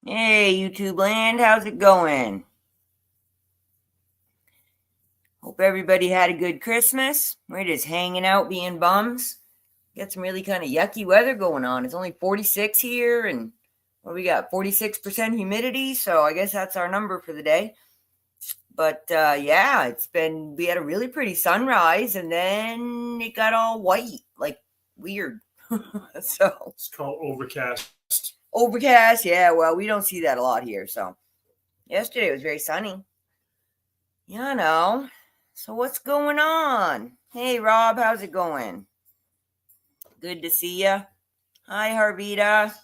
Hey, YouTube land, how's it going? Hope everybody had a good Christmas. We're just hanging out being bums. Got some really kind of yucky weather going on. It's only 46 here, and what we got? 46% humidity, so I guess that's our number for the day. But yeah, we had a really pretty sunrise, and then it got all white, like weird. So It's called overcast. overcast, yeah, well, we don't see that a lot here. So yesterday was very sunny. You know. So what's going on? Hey, Rob, how's it going? Good to see ya. Hi, Harvita.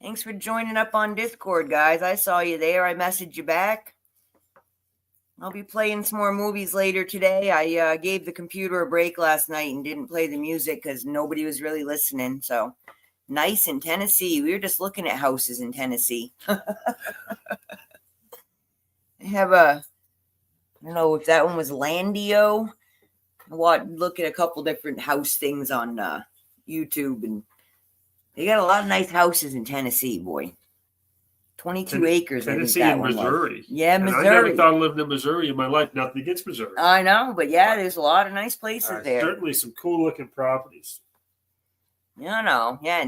Thanks for joining up on Discord, guys. I saw you there. I messaged you back. I'll be playing some more movies later today. I gave the computer a break last night and didn't play the music because nobody was really listening. So nice in Tennessee. We were just looking at houses in Tennessee. I have I don't know if that one was Landio. Look at a couple different house things on YouTube, and they got a lot of nice houses in Tennessee, boy. 22 acres. Tennessee and Missouri. Yeah, and Missouri. I never thought I lived in Missouri in my life. Nothing against Missouri. I know, but yeah, there's a lot of nice places there. Certainly some cool looking properties. Yeah, no. Yeah,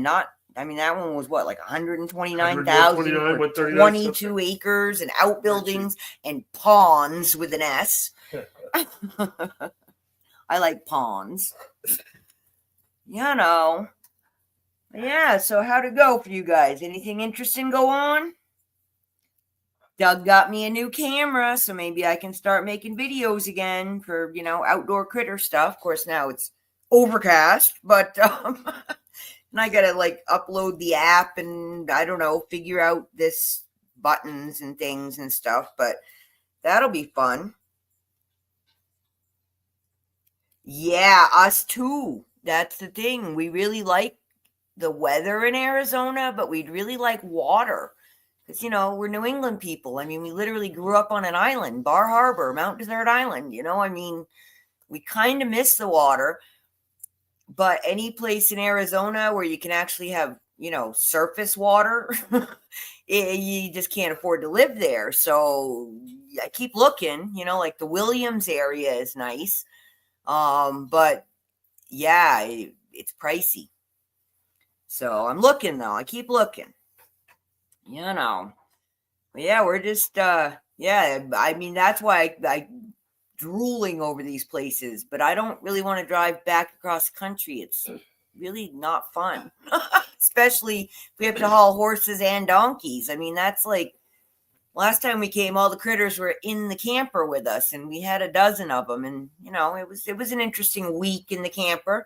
that one was what, like 129,000 22 acres and outbuildings and ponds with an S. I like ponds. Yeah, so how'd it go for you guys? Anything interesting go on? Doug got me a new camera, so maybe I can start making videos again for, outdoor critter stuff. Of course, now it's overcast, but and I gotta upload the app and I don't know, figure out this buttons and things and stuff, but that'll be fun. Yeah, us too. That's the thing. We really like the weather in Arizona, but we'd really like water. Because, we're New England people. I mean, we literally grew up on an island, Bar Harbor, Mount Desert Island. We kind of miss the water. But any place in Arizona where you can actually have, surface water, you just can't afford to live there. So I keep looking, like the Williams area is nice. But yeah, it's pricey. So I'm looking though. I keep looking. But yeah, we're just I mean, that's why I drooling over these places, but I don't really want to drive back across the country. It's really not fun. Especially if we have to haul horses and donkeys. I mean, that's like last time we came, all the critters were in the camper with us, and we had a dozen of them. And it was an interesting week in the camper.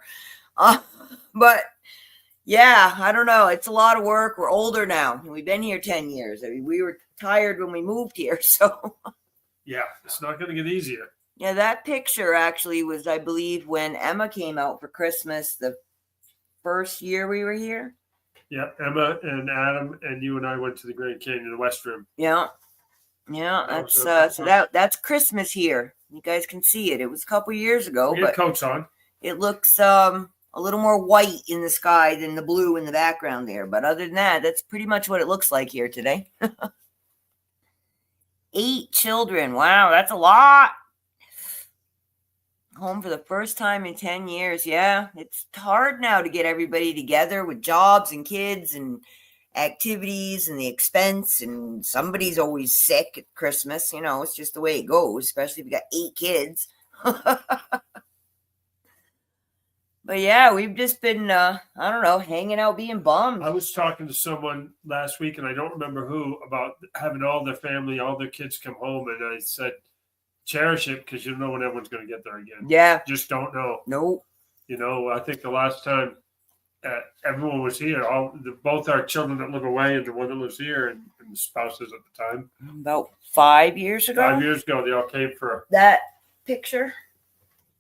But yeah, I don't know. It's a lot of work. We're older now, and we've been here 10 years. I mean, we were tired when we moved here, so yeah, it's not going to get easier. Yeah, that picture actually was, I believe, when Emma came out for Christmas the first year we were here. Yeah, Emma and Adam and you and I went to the Grand Canyon, the West Rim. Yeah, that's Christmas here. You guys can see it. It was a couple years ago. We had coats on. It looks a little more white in the sky than the blue in the background there. But other than that, that's pretty much what it looks like here today. 8 children. Wow, that's a lot. Home for the first time in 10 years. Yeah, it's hard now to get everybody together with jobs and kids and activities and the expense, and somebody's always sick at Christmas. It's just the way it goes, especially if you got 8 kids. But yeah, we've just been, I don't know, hanging out being bummed. I was talking to someone last week, and I don't remember who, about having all their family, all their kids come home, and I said, cherish it because you don't know when everyone's going to get there again. Yeah. Just don't know. Nope. I think the last time everyone was here, both our children that live away and the one that lives here and the spouses at the time. About 5 years ago? 5 years ago, they all came for that picture.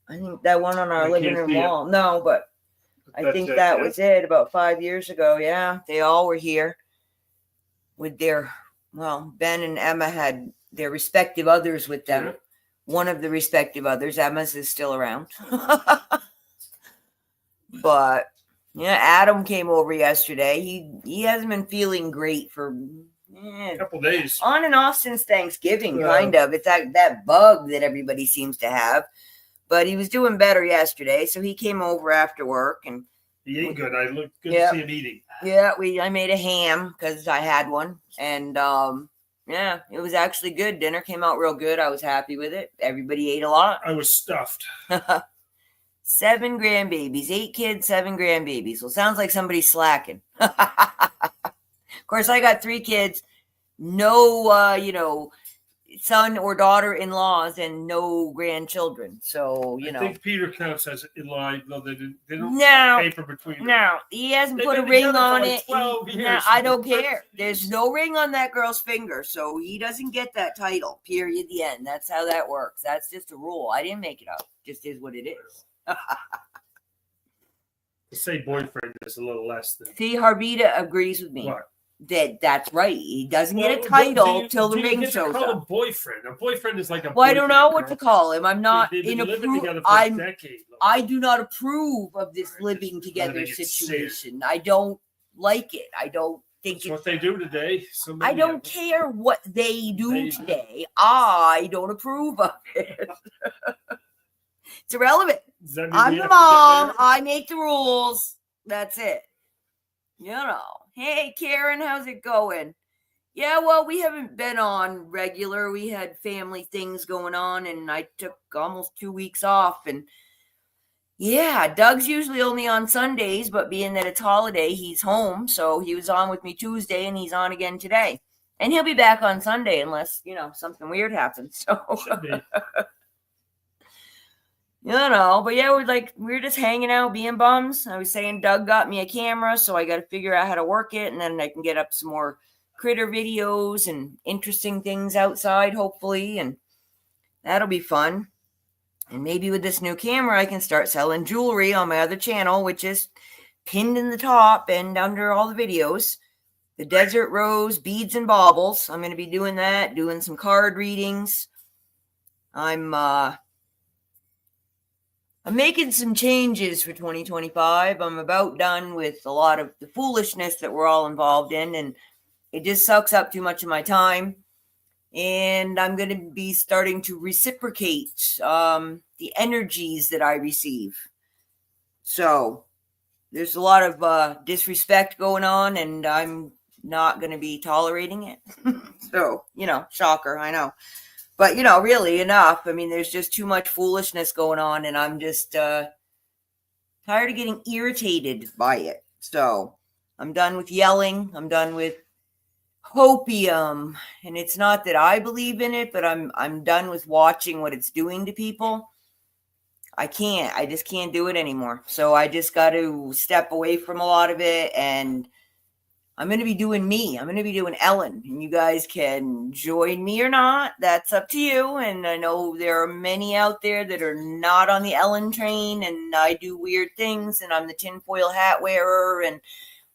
I think that one on our living room wall. No, but I think that was it about 5 years ago. Yeah, they all were here with Ben and Emma had their respective others with them. Yeah. One of the respective others, Emma's, is still around. But yeah, Adam came over yesterday. He hasn't been feeling great for A couple days. On and off since Thanksgiving, kind of. It's that bug that everybody seems to have. But he was doing better yesterday, so he came over after work and he ate good. I looked good to see him eating. Yeah, I made a ham because I had one, and yeah, it was actually good. Dinner came out real good. I was happy with it. Everybody ate a lot. I was stuffed. 7 grandbabies, 8 kids, 7 grandbabies. Well, sounds like somebody's slacking. Of course, I got 3 kids, no, son or daughter-in-laws, and no grandchildren. So, I think Peter counts as in-law, though they don't have paper between them. No, he hasn't put a ring on it. 12 years. No, I don't care. There's no ring on that girl's finger, so he doesn't get that title, period, the end. That's how that works. That's just a rule. I didn't make it up. Just is what it is. To say boyfriend is a little less than. See, Harbita agrees with me. What? That's right. He doesn't get a title till the ring shows up. Call him boyfriend. A boyfriend is like a. Well, I don't know what to call him. I'm not in I do not approve of this living together situation. I don't like it. I don't think it's what they do today. I don't care what they do today. I don't approve of it. It's irrelevant. I'm the mom. I make the rules. That's it. Hey, Karen, how's it going? Yeah, well, we haven't been on regular. We had family things going on, and I took almost 2 weeks off. And yeah, Doug's usually only on Sundays, but being that it's holiday, he's home. So he was on with me Tuesday, and he's on again today. And he'll be back on Sunday unless, something weird happens. So. But yeah, we're just hanging out, being bums. I was saying Doug got me a camera, so I got to figure out how to work it, and then I can get up some more critter videos and interesting things outside, hopefully, and that'll be fun. And maybe with this new camera, I can start selling jewelry on my other channel, which is pinned in the top and under all the videos. The Desert Rose Beads and Baubles. I'm going to be doing that, doing some card readings. I'm making some changes for 2025. I'm about done with a lot of the foolishness that we're all involved in, and it just sucks up too much of my time. And I'm going to be starting to reciprocate the energies that I receive. So there's a lot of disrespect going on, and I'm not going to be tolerating it. So, shocker, I know. But, really enough. I mean, there's just too much foolishness going on, and I'm just tired of getting irritated by it. So I'm done with yelling. I'm done with hopium. And it's not that I believe in it, but I'm done with watching what it's doing to people. I just can't do it anymore. So I just got to step away from a lot of it, and I'm going to be doing me. I'm going to be doing Ellen, and you guys can join me or not. That's up to you. And I know there are many out there that are not on the Ellen train, and I do weird things, and I'm the tinfoil hat wearer and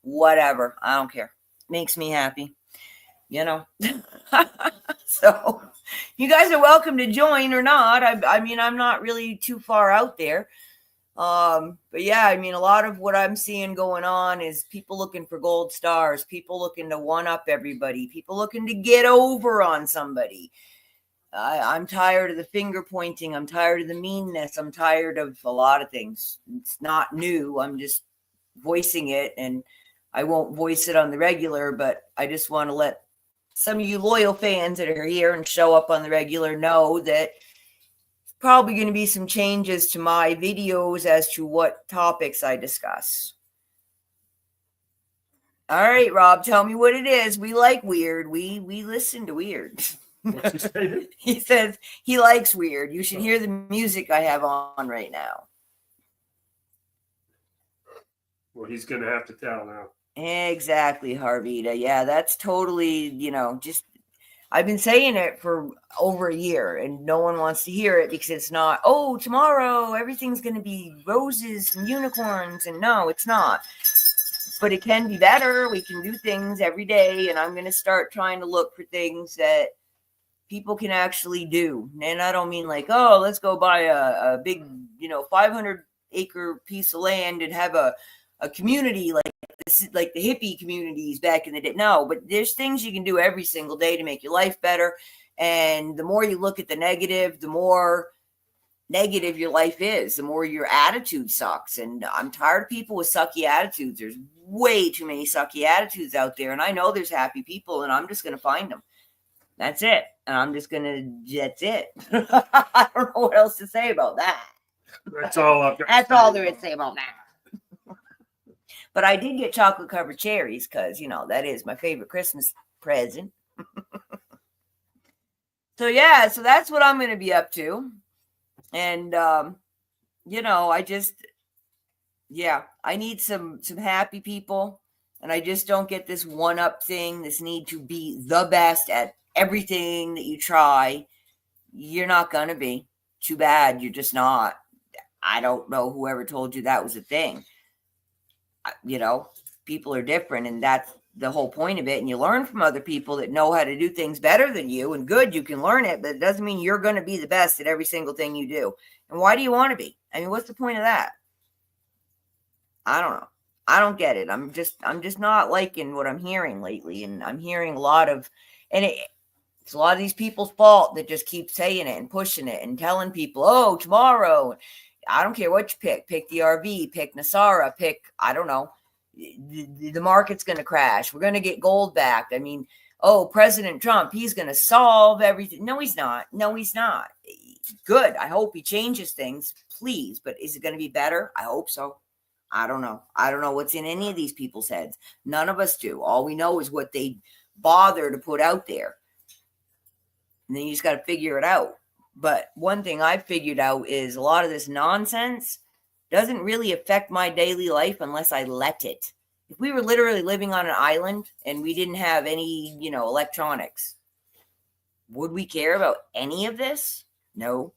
whatever. I don't care. Makes me happy, So you guys are welcome to join or not. I mean, I'm not really too far out there. But yeah, I mean, a lot of what I'm seeing going on is people looking for gold stars, people looking to one up everybody, people looking to get over on somebody. I'm tired of the finger pointing. I'm tired of the meanness. I'm tired of a lot of things. It's not new. I'm just voicing it, and I won't voice it on the regular, but I just want to let some of you loyal fans that are here and show up on the regular know that probably going to be some changes to my videos as to what topics I discuss. All right, Rob, tell me what it is. We like weird. We listen to weird. What's he saying? He says he likes weird. You should hear the music I have on right now. Well, he's going to have to tell now. Exactly, Harvita. Yeah, that's totally, just I've been saying it for over a year, and no one wants to hear it because it's not, tomorrow everything's going to be roses and unicorns. And no, it's not. But it can be better. We can do things every day, and I'm going to start trying to look for things that people can actually do. And I don't mean like, let's go buy a big, 500-acre piece of land and have a community like like the hippie communities back in the day. No, but there's things you can do every single day to make your life better. And the more you look at the negative, the more negative your life is, the more your attitude sucks. And I'm tired of people with sucky attitudes. There's way too many sucky attitudes out there. And I know there's happy people, and I'm just going to find them. That's it. And I'm just going to, that's it. I don't know what else to say about that. That's all That's all there is to say about that. But I did get chocolate covered cherries because, that is my favorite Christmas present. So, yeah, so that's what I'm going to be up to. And, I need some happy people. And I just don't get this one-up thing, this need to be the best at everything that you try. You're not going to be. Too bad. You're just not. I don't know whoever told you that was a thing. People are different, and that's the whole point of it. And you learn from other people that know how to do things better than you, and good, you can learn it, but it doesn't mean you're going to be the best at every single thing you do. And why do you want to be? I mean, what's the point of that? I don't know. I don't get it. I'm just not liking what I'm hearing lately. And I'm hearing a lot of, and it's a lot of these people's fault that just keep saying it and pushing it and telling people, oh, tomorrow, I don't care what you pick the RV, pick Nasara, I don't know, the market's going to crash. We're going to get gold back. I mean, oh, President Trump, he's going to solve everything. No, he's not. Good. I hope he changes things, please. But is it going to be better? I hope so. I don't know. I don't know what's in any of these people's heads. None of us do. All we know is what they bother to put out there. And then you just got to figure it out. But one thing I've figured out is a lot of this nonsense doesn't really affect my daily life unless I let it. If we were literally living on an island and we didn't have any, electronics, would we care about any of this? No.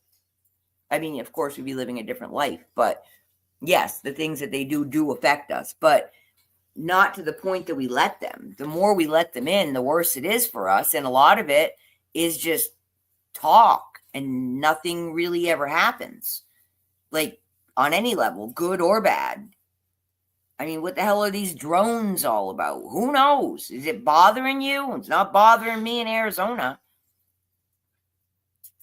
I mean, of course, we'd be living a different life, but yes, the things that they do affect us, but not to the point that we let them. The more we let them in, the worse it is for us. And a lot of it is just talk and nothing really ever happens. Like on any level, good or bad. I mean, what the hell are these drones all about? Who knows? Is it bothering you? It's not bothering me in Arizona.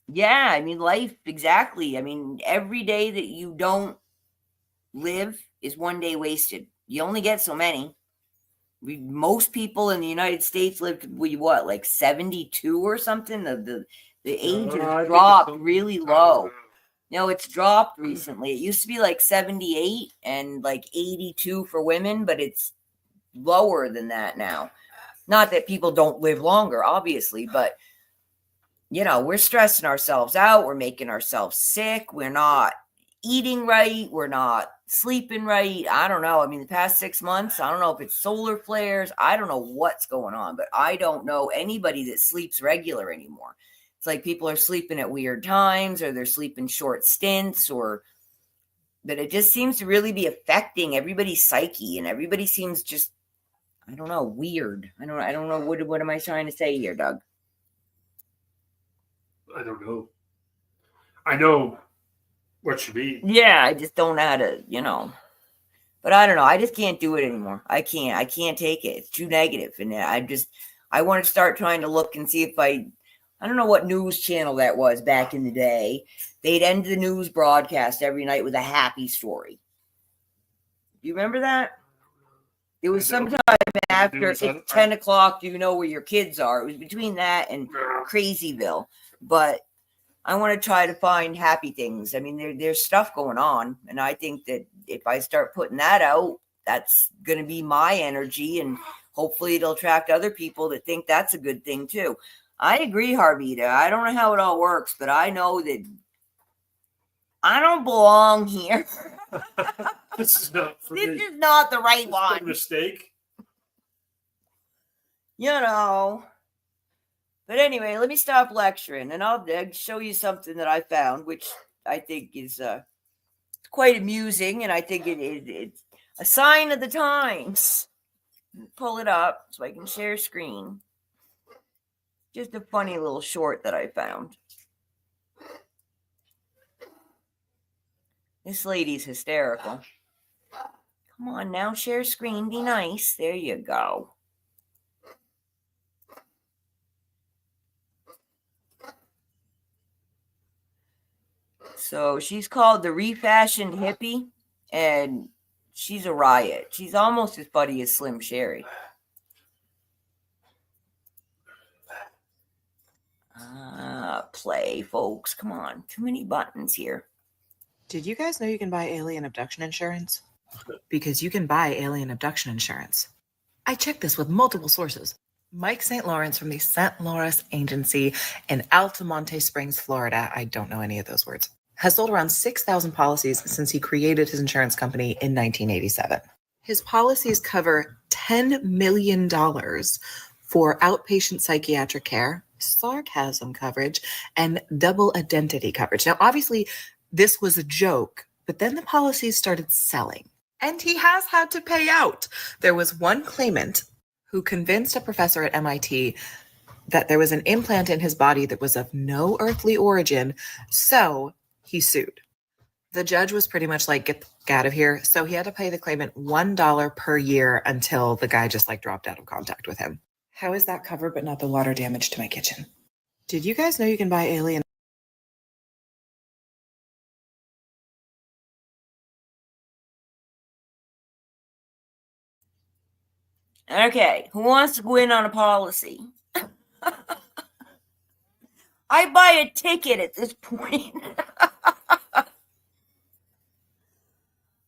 Yeah, I mean, life, exactly. I mean, every day that you don't live is one day wasted. You only get so many. Most people in the United States live to what, like 72 or something? The age has dropped really low. No, it's dropped recently. It used to be like 78 and like 82 for women, but it's lower than that now. Not that people don't live longer, obviously, but we're stressing ourselves out. We're making ourselves sick. We're not eating right. We're not sleeping right. I don't know. I mean, the past 6 months, I don't know if it's solar flares. I don't know what's going on, but I don't know anybody that sleeps regular anymore. It's like people are sleeping at weird times, or they're sleeping short stints, but it just seems to really be affecting everybody's psyche, and everybody seems just, I don't know, weird. I don't know. What am I trying to say here, Doug? I don't know. I know what you mean. Yeah, I just don't know how to, but I don't know. I just can't do it anymore. I can't take it. It's too negative. And I want to start trying to look and see if I don't know what news channel that was back in the day. They'd end the news broadcast every night with a happy story. Do you remember that? It was sometime after it's 10 o'clock. Do you know where your kids are? It was between that and Crazyville. But I want to try to find happy things. I mean, there's stuff going on. And I think that if I start putting that out, that's going to be my energy. And hopefully it'll attract other people that think that's a good thing too. I agree, Harvita. I don't know how it all works, but I know that I don't belong here. This is not for This me. is not the right It's one. a mistake. But anyway, let me stop lecturing, and I'll show you something that I found, which I think is quite amusing, and I think it's a sign of the times. Pull it up so I can share screen. Just a funny little short that I found. This lady's hysterical. Come on now, share screen. Be nice. There you go. So she's called the Refashioned Hippie, and she's a riot. She's almost as funny as Slim Sherry. Play, folks. Come on. Too many buttons here. Did you guys know you can buy alien abduction insurance? Because you can buy alien abduction insurance. I checked this with multiple sources. Mike St. Lawrence from the St. Lawrence Agency in Altamonte Springs, Florida, I don't know any of those words, has sold around 6,000 policies since he created his insurance company in 1987. His policies cover $10 million for outpatient psychiatric care, sarcasm coverage, and double identity coverage. Now, obviously, this was a joke, but then the policies started selling, and he has had to pay out. There was one claimant who convinced a professor at MIT that there was an implant in his body that was of no earthly origin, so he sued. The judge was pretty much like, get out of here, so he had to pay the claimant $1 per year until the guy just dropped out of contact with him. How is that covered but not the water damage to my kitchen? Did you guys know you can buy alien? Okay, who wants to go in on a policy? I buy a ticket at this point.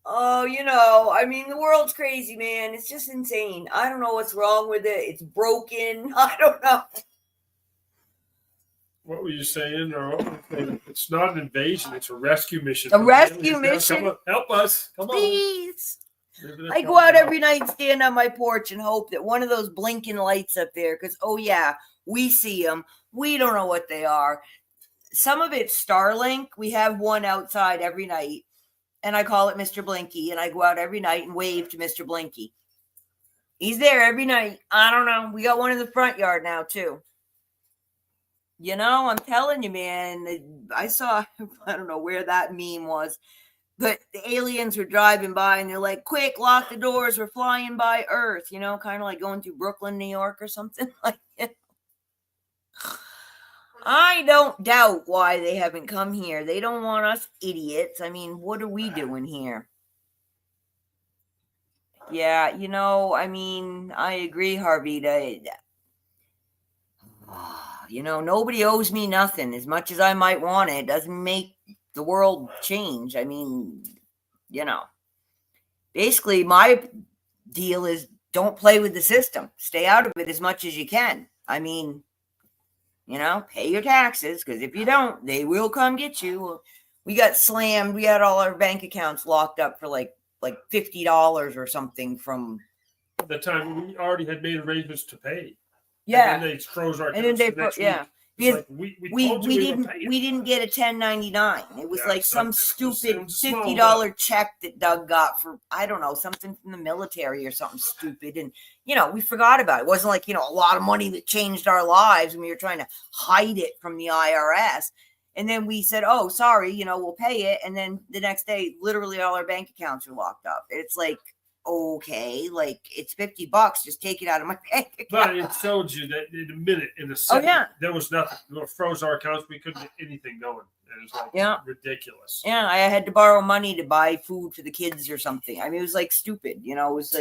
Oh, the world's crazy, man. It's just insane. I don't know what's wrong with it. It's broken. I don't know. What were you saying? It's not an invasion. It's a rescue mission. A rescue mission? Come on, help us. Come on. Please. I go out every night, stand on my porch, and hope that one of those blinking lights up there, because, oh, yeah, we see them. We don't know what they are. Some of it's Starlink. We have one outside every night, and I call it Mr. Blinky, and I go out every night and wave to Mr. Blinky. He's there every night. I don't know. We got one in the front yard now, too. I'm telling you, man, I saw, I don't know where that meme was, but the aliens were driving by and they're like, quick, lock the doors. We're flying by Earth, kind of like going through Brooklyn, New York or something like that. I don't doubt why they haven't come here. They don't want us idiots. What are we doing here? Yeah, I agree, Harvita. Nobody owes me nothing. As much as I might want it, it doesn't make the world change. Basically my deal is don't play with the system. Stay out of it as much as you can. Pay your taxes, because if you don't, they will come get you. We got slammed. We had all our bank accounts locked up for like $50 or something from the time we already had made arrangements to pay. Yeah. And then they froze our accounts. And then because we didn't get a 1099. It was some stupid $50 check that Doug got for, I don't know, something from the military or something stupid. And, we forgot about it. It wasn't like, a lot of money that changed our lives and we were trying to hide it from the IRS. And then we said, oh, sorry, we'll pay it. And then the next day, literally all our bank accounts are locked up. It's like, okay, it's $50, just take it out of my bank account. But it showed you that in a minute, in a second, there was nothing. We froze our accounts. We couldn't get anything going. It was ridiculous. Yeah, I had to borrow money to buy food for the kids or something. It was stupid. It was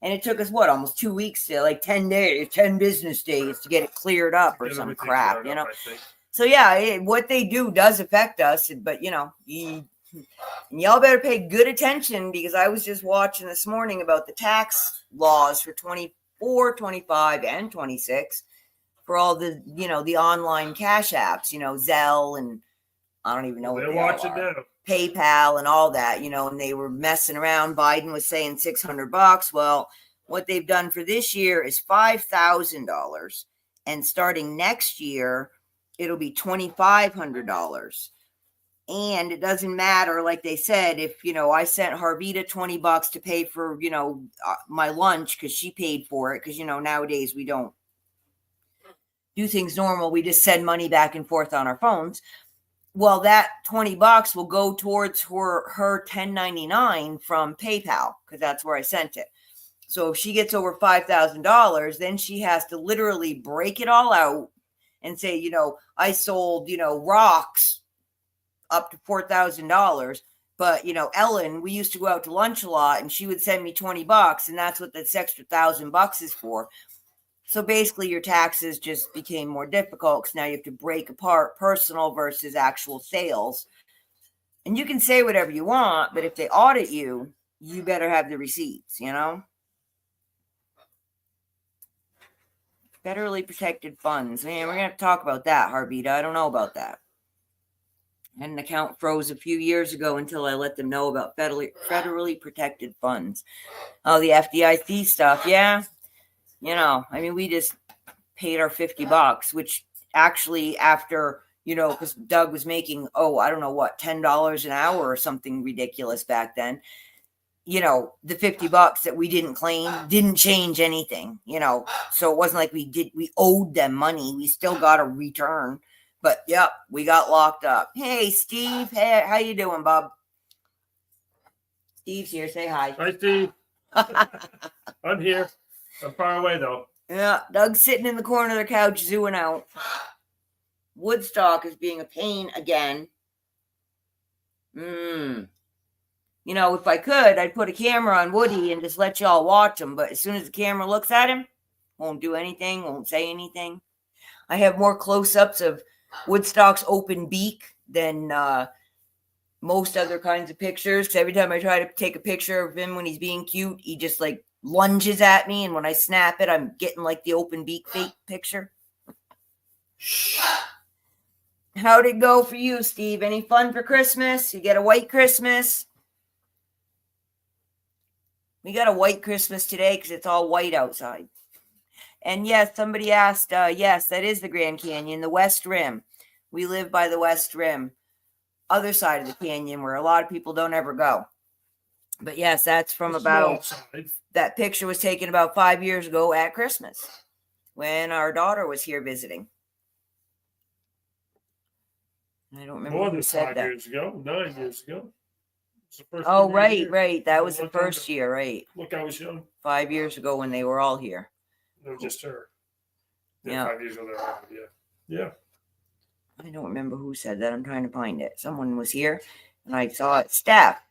and it took us almost 2 weeks to 10 days, 10 business days to get it cleared up or some crap, So yeah, what they do does affect us, but y'all better pay good attention, because I was just watching this morning about the tax laws for 24, 25, and 26 for all the, the online cash apps, Zelle, and I don't even know what they're watching now. PayPal and all that, and they were messing around. Biden was saying $600. Well, what they've done for this year is $5,000, and starting next year, it'll be $2,500. And it doesn't matter, like they said, if, I sent Harvita $20 to pay for, my lunch because she paid for it. Because, nowadays we don't do things normal. We just send money back and forth on our phones. well, that $20 will go towards her 1099 from PayPal, because that's where I sent it. So if she gets over $5,000, then she has to literally break it all out and say, I sold, rocks up to $4,000. But, Ellen, we used to go out to lunch a lot and she would send me $20, and that's what this extra $1,000 is for. So basically your taxes just became more difficult because now you have to break apart personal versus actual sales. And you can say whatever you want, but if they audit you, you better have the receipts, Federally protected funds. Man, we're going to have to talk about that, Harbita. I don't know about that. And an account froze a few years ago until I let them know about federally protected funds. Oh, the FDIC stuff. Yeah. We just paid our $50, which actually after, because Doug was making, I don't know what, $10 an hour or something ridiculous back then. The $50 that we didn't claim didn't change anything, so it wasn't like we owed them money. We still got a return, but yep, we got locked up. Hey, Steve. Hey, how you doing, bub? Steve's here. Say hi. Hi, Steve. I'm here. I'm far away, though. Yeah, Doug's sitting in the corner of the couch, zooing out. Woodstock is being a pain again. If I could, I'd put a camera on Woody and just let y'all watch him. But as soon as the camera looks at him, won't do anything, won't say anything. I have more close-ups of Woodstock's open beak than most other kinds of pictures. Because every time I try to take a picture of him when he's being cute, he just lunges at me. And when I snap it, I'm getting the open beak fake picture. How'd it go for you, Steve? Any fun for Christmas? You get a white Christmas? We got a white Christmas today because it's all white outside. And yes, somebody asked, yes, that is the Grand Canyon, the West Rim. We live by the West Rim, other side of the canyon where a lot of people don't ever go. But yes, that's from that picture was taken about 5 years ago at Christmas when our daughter was here visiting. I don't remember more who than said 5 that. years ago, 9 years ago. Oh, right. That was the first year, right? Look, I was young. 5 years ago when they were all here. No, just her. Yeah. 5 years ago. Yeah. I don't remember who said that. I'm trying to find it. Someone was here and I saw it. Steph.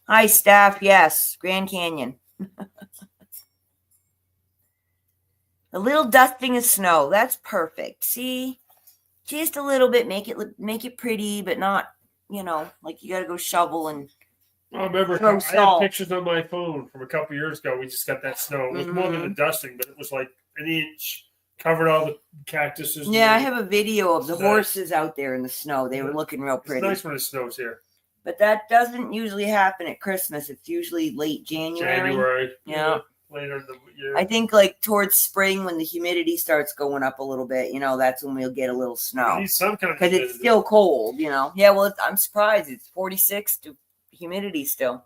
Hi, Steph. Yes, Grand Canyon. A little dusting of snow. That's perfect. See? Just a little bit. Make it pretty, but not, you got to go shovel and I remember I have pictures on my phone from a couple years ago. We just got that snow. It was more than a dusting, but it was like an inch. Covered all the cactuses. Yeah, I have a video of the horses out there in the snow. They were looking real pretty. It's nice when it snows here. But that doesn't usually happen at Christmas. It's usually late January. Yeah. Later in the year. I think towards spring when the humidity starts going up a little bit, that's when we'll get a little snow. We need some kind of because it's still cold, Yeah, well, I'm surprised. It's 46 to humidity still.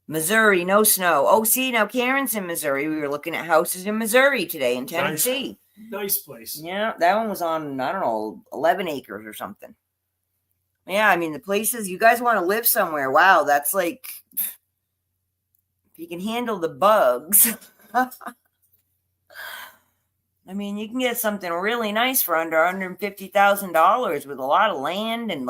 Missouri, no snow. Oh, see, now Karen's in Missouri. We were looking at houses in Missouri today in Tennessee. Nice place. Yeah, that one was on, 11 acres or something. Yeah, the places you guys want to live somewhere. Wow, that's if you can handle the bugs. You can get something really nice for under $150,000 with a lot of land and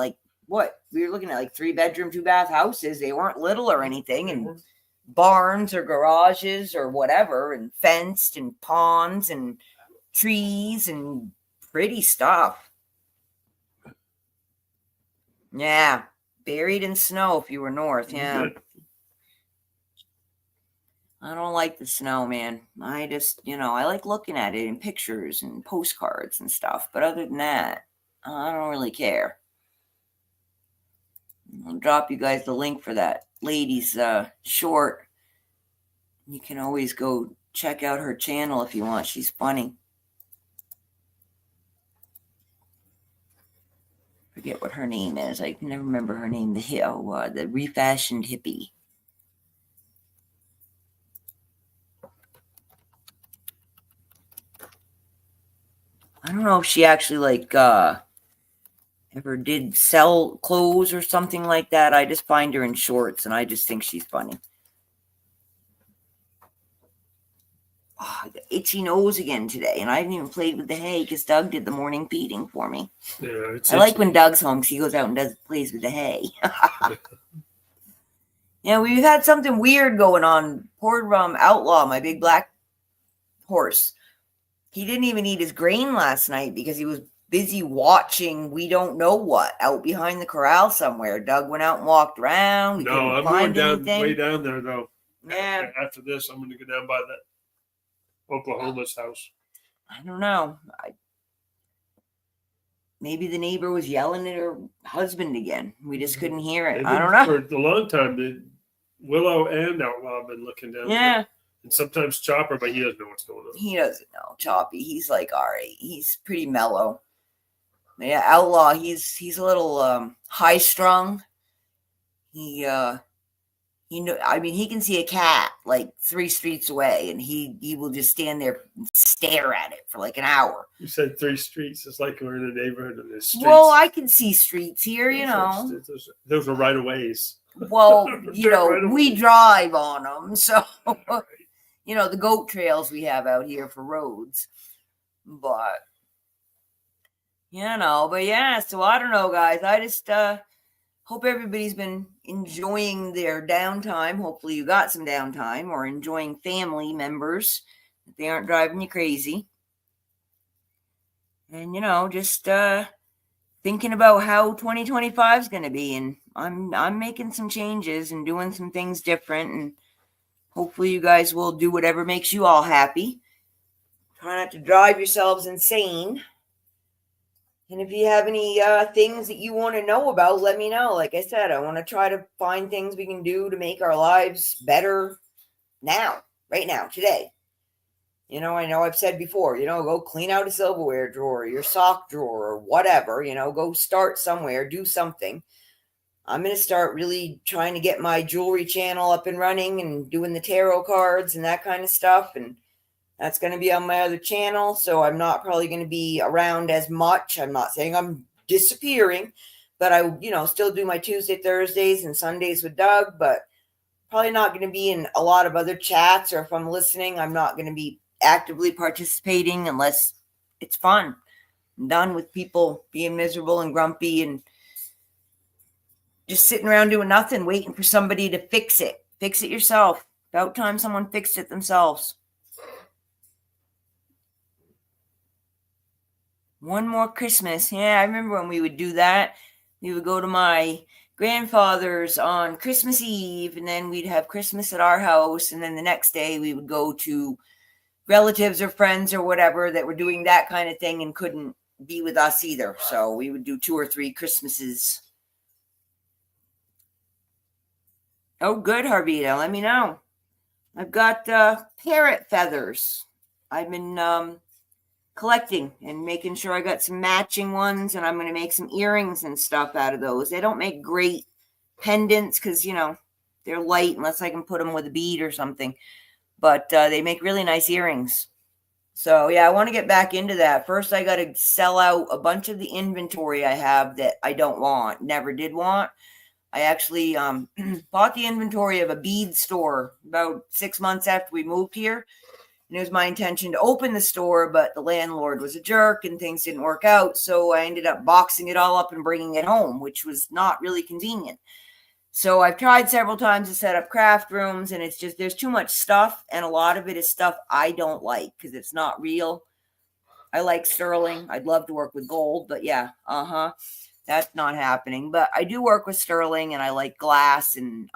what? We were looking at 3-bedroom, 2-bath houses. They weren't little or anything, and barns or garages or whatever, and fenced and ponds and trees and pretty stuff. Yeah, buried in snow if you were north. Yeah. I don't like the snow, man. I just, I like looking at it in pictures and postcards and stuff. But other than that, I don't really care. I'll drop you guys the link for that lady's short. You can always go check out her channel if you want. She's funny. Forget what her name is. I can never remember her name. The refashioned hippie. I don't know if she actually ever did sell clothes or something like that. I just find her in shorts and I just think she's funny. Oh, the itchy nose again today, and I haven't even played with the hay because Doug did the morning feeding for me. Yeah, I like when Doug's home because he goes out and plays with the hay. Yeah, we've had something weird going on. Poor Outlaw, my big black horse. He didn't even eat his grain last night because he was busy watching we don't know what out behind the corral somewhere. Doug went out and walked around. No, I'm going down way down there though. Yeah. After this, I'm going to go down by that Oklahoma's house. I don't know. Maybe the neighbor was yelling at her husband again. We just couldn't hear it. I don't know. For a long time, the Willow and Outlaw have been looking down there. And sometimes Chopper, but he doesn't know what's going on. He doesn't know. Choppy, he's like, all right. He's pretty mellow. Yeah, Outlaw, he's a little high strung. He I mean, he can see a cat like 3 streets away, and he will just stand there and stare at it for like an hour. You said 3 streets. It's like we're in a neighborhood and there's streets. Well, I can see streets here, you know. Those are right of ways. Well, you know, we drive on them, so you know the goat trails we have out here for roads, but you know, but yeah. So I don't know, guys. I just hope everybody's been enjoying their downtime. Hopefully you got some downtime or enjoying family members. They aren't driving you crazy. And, you know, just thinking about how 2025 is going to be. And I'm making some changes and doing some things different. And hopefully you guys will do whatever makes you all happy. Try not to drive yourselves insane. And if you have any things that you want to know about, let me know. Like I said, I want to try to find things we can do to make our lives better now, right now, today. You know I've said before, you know, go clean out a silverware drawer, your sock drawer, or whatever, you know, go start somewhere, do something. I'm going to start really trying to get my jewelry channel up and running and doing the tarot cards and that kind of stuff. And that's going to be on my other channel, so I'm not probably going to be around as much. I'm not saying I'm disappearing, but I, you know, still do my Tuesday, Thursdays, and Sundays with Doug, but probably not going to be in a lot of other chats, or if I'm listening, I'm not going to be actively participating unless it's fun. I'm done with people being miserable and grumpy and just sitting around doing nothing, waiting for somebody to fix it. Fix it yourself. About time someone fixed it themselves. One more Christmas. Yeah, I remember when we would do that. We would go to my grandfather's on Christmas Eve, and then we'd have Christmas at our house, and then the next day we would go to relatives or friends or whatever that were doing that kind of thing and couldn't be with us either. So we would do 2 or 3 Christmases. Oh, good, Harvita. Let me know. I've got parrot feathers. I've been collecting and making sure I got some matching ones, and I'm going to make some earrings and stuff out of those. They don't make great pendants because, you know, they're light unless I can put them with a bead or something, but they make really nice earrings. So yeah, I want to get back into that. First, I got to sell out a bunch of the inventory I have that I don't want, never did want. I actually bought the inventory of a bead store about 6 months after we moved here. And it was my intention to open the store, but the landlord was a jerk and things didn't work out. So I ended up boxing it all up and bringing it home, which was not really convenient. So I've tried several times to set up craft rooms, and it's just, there's too much stuff. And a lot of it is stuff I don't like because it's not real. I like sterling. I'd love to work with gold, but yeah, that's not happening. But I do work with sterling, and I like glass, and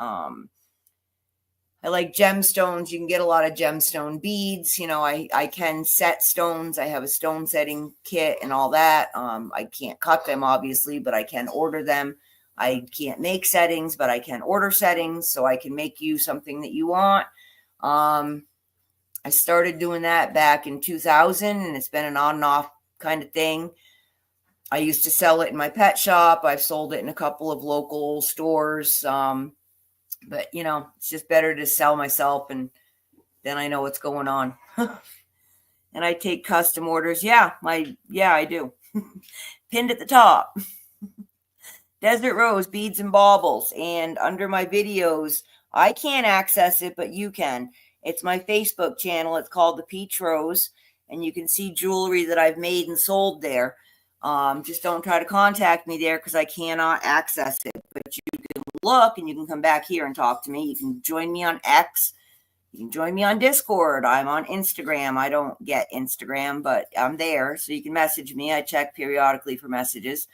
I like gemstones. You can get a lot of gemstone beads. You know, I can set stones. I have a stone setting kit and all that. I can't cut them, obviously, but I can order them. I can't make settings, but I can order settings, so I can make you something that you want. I started doing that back in 2000, and it's been an on and off kind of thing. I used to sell it in my pet shop. I've sold it in a couple of local stores. But, you know, it's just better to sell myself, and then I know what's going on. And I take custom orders. Yeah, I do. Pinned at the top. Desert Rose Beads and Baubles. And under my videos, I can't access it, but you can. It's my Facebook channel. It's called The Peach Rose. And you can see jewelry that I've made and sold there. Just don't try to contact me there because I cannot access it. But you can look and you can come back here and talk to me. You can join me on X. You can join me on Discord. I'm on Instagram. I don't get Instagram, but I'm there. So you can message me. I check periodically for messages.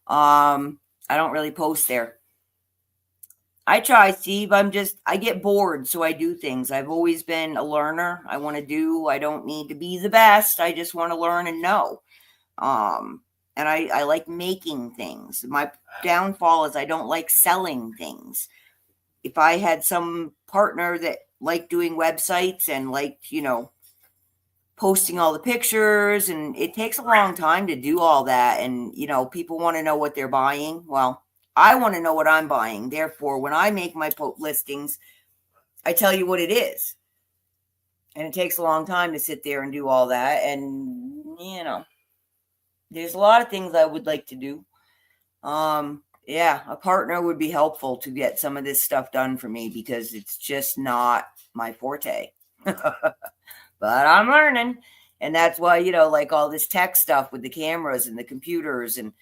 I don't really post there. I try, Steve. I get bored, so I do things. I've always been a learner. I want to do. I don't need to be the best. I just want to learn and know. And I like making things. My downfall is I don't like selling things. If I had some partner that liked doing websites and liked, posting all the pictures, and it takes a long time to do all that. And, people want to know what they're buying. Well, I want to know what I'm buying. Therefore, when I make my listings, I tell you what it is. And it takes a long time to sit there and do all that. And, there's a lot of things I would like to do. A partner would be helpful to get some of this stuff done for me because it's just not my forte. But I'm learning. And that's why, like all this tech stuff with the cameras and the computers, and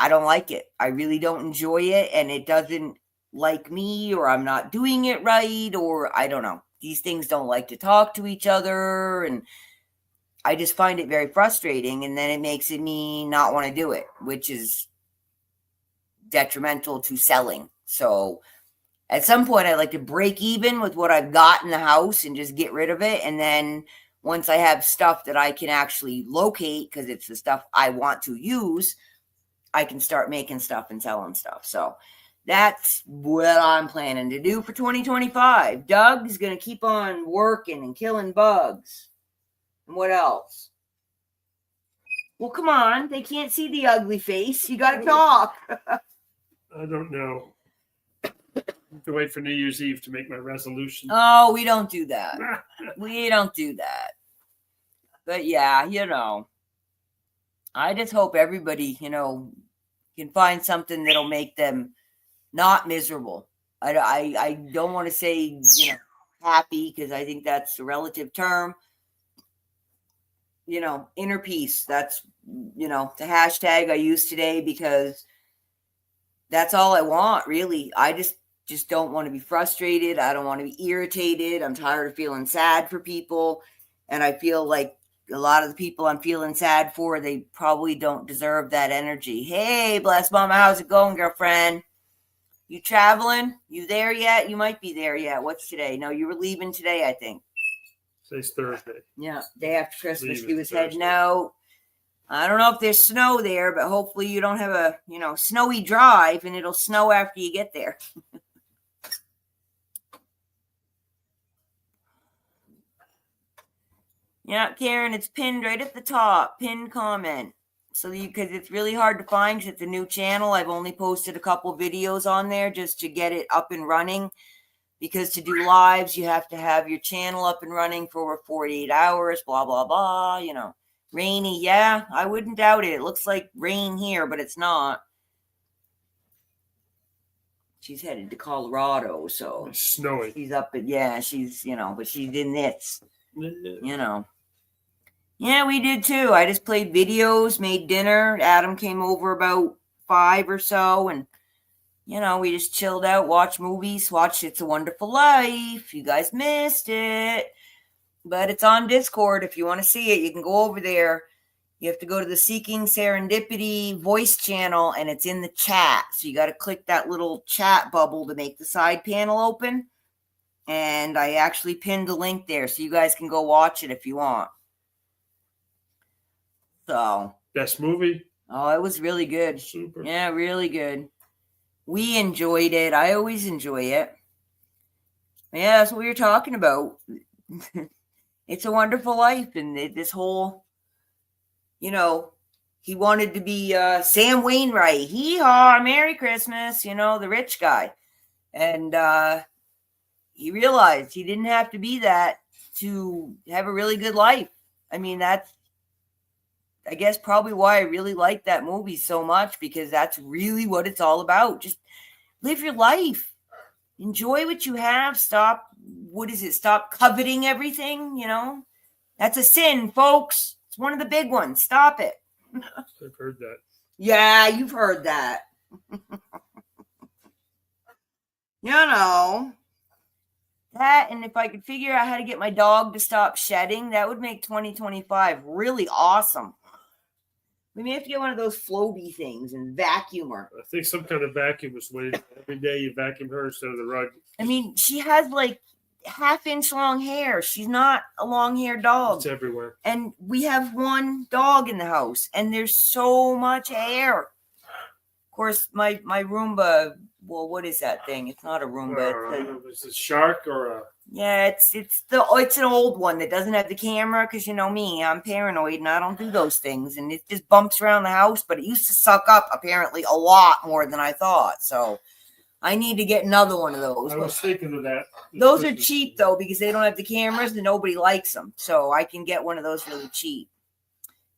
I don't like it. I really don't enjoy it. And it doesn't like me, or I'm not doing it right, or I don't know. These things don't like to talk to each other. And I just find it very frustrating. And then it makes me not want to do it, which is detrimental to selling. So at some point, I'd like to break even with what I've got in the house and just get rid of it. And then once I have stuff that I can actually locate, because it's the stuff I want to use, I can start making stuff and selling stuff. So that's what I'm planning to do for 2025. Doug's going to keep on working and killing bugs. And what else? Well, come on. They can't see the ugly face. You got to talk. I don't know. I have to wait for New Year's Eve to make my resolution. Oh, we don't do that. We don't do that. But yeah, I just hope everybody, can find something that'll make them not miserable. I don't want to say, happy, because I think that's a relative term. Inner peace. That's, the hashtag I used today, because that's all I want, really. I just don't want to be frustrated. I don't want to be irritated. I'm tired of feeling sad for people. And I feel like a lot of the people I'm feeling sad for, they probably don't deserve that energy. Hey, Blessed Mama, how's it going, girlfriend? You traveling? You there yet? You might be there yet. What's today? No, you were leaving today, I think. Today's Thursday. Yeah, day after Christmas. She was Thursday. heading out. I don't know if there's snow there, but hopefully you don't have a, snowy drive, and it'll snow after you get there. Yeah, Karen, it's pinned right at the top. Pinned comment. So because it's really hard to find, because it's a new channel. I've only posted a couple videos on there just to get it up and running. Because to do lives, you have to have your channel up and running for over 48 hours, blah, blah, blah, Rainy, yeah, I wouldn't doubt it. It looks like rain here, but it's not. She's headed to Colorado, so It's snowy. she's up at, she's, but she's in this, Yeah, we did too. I just played videos, made dinner. Adam came over about 5 or so, and, we just chilled out, watched movies, watched It's a Wonderful Life. You guys missed it. But it's on Discord. If you want to see it, you can go over there. You have to go to the Seeking Serendipity voice channel, and it's in the chat. So you got to click that little chat bubble to make the side panel open. And I actually pinned a link there, so you guys can go watch it if you want. So. Best movie? Oh, it was really good. Super. Yeah, really good. We enjoyed it. I always enjoy it. Yeah, that's what we were talking about. It's a Wonderful Life, and this whole, he wanted to be Sam Wainwright. Hee-haw, Merry Christmas, the rich guy. And he realized he didn't have to be that to have a really good life. I mean, that's I guess probably why I really like that movie so much, because that's really what it's all about. Just live your life. Enjoy what you have. Stop coveting everything, That's a sin, folks. It's one of the big ones. Stop it. I've heard that. Yeah, you've heard that. That, and if I could figure out how to get my dog to stop shedding, that would make 2025 really awesome. We may have to get one of those floaty things and vacuum her. I think some kind of vacuum is waiting. Every day you vacuum her instead of the rug. I mean, she has like half-inch long hair. She's not a long-haired dog. It's everywhere. And we have one dog in the house, and there's so much hair. Of course, my Roomba. Well, what is that thing? It's not a Roomba. It's a shark or a... Yeah, it's an old one that doesn't have the camera, because you know me, I'm paranoid and I don't do those things, and it just bumps around the house. But it used to suck up apparently a lot more than I thought. So I need to get another one of those. I was thinking of that. Those are cheap though, because they don't have the cameras and nobody likes them. So I can get one of those really cheap.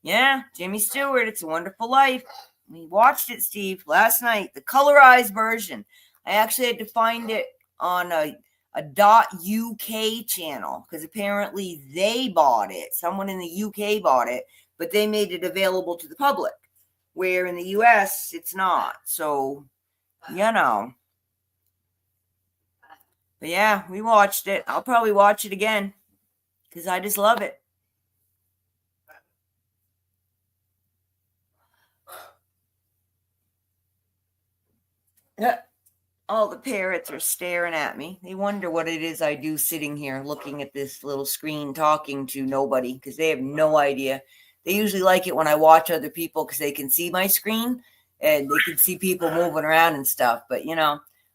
Yeah, Jimmy Stewart, It's a Wonderful Life. We watched it, Steve, last night, the colorized version. I actually had to find it on a .uk channel, because apparently they bought it. Someone in the UK bought it, but they made it available to the public, where in the US it's not. So, But yeah, we watched it. I'll probably watch it again, because I just love it. All the parrots are staring at me. They wonder what it is I do sitting here looking at this little screen talking to nobody, because they have no idea. They usually like it when I watch other people, because they can see my screen and they can see people moving around and stuff. But,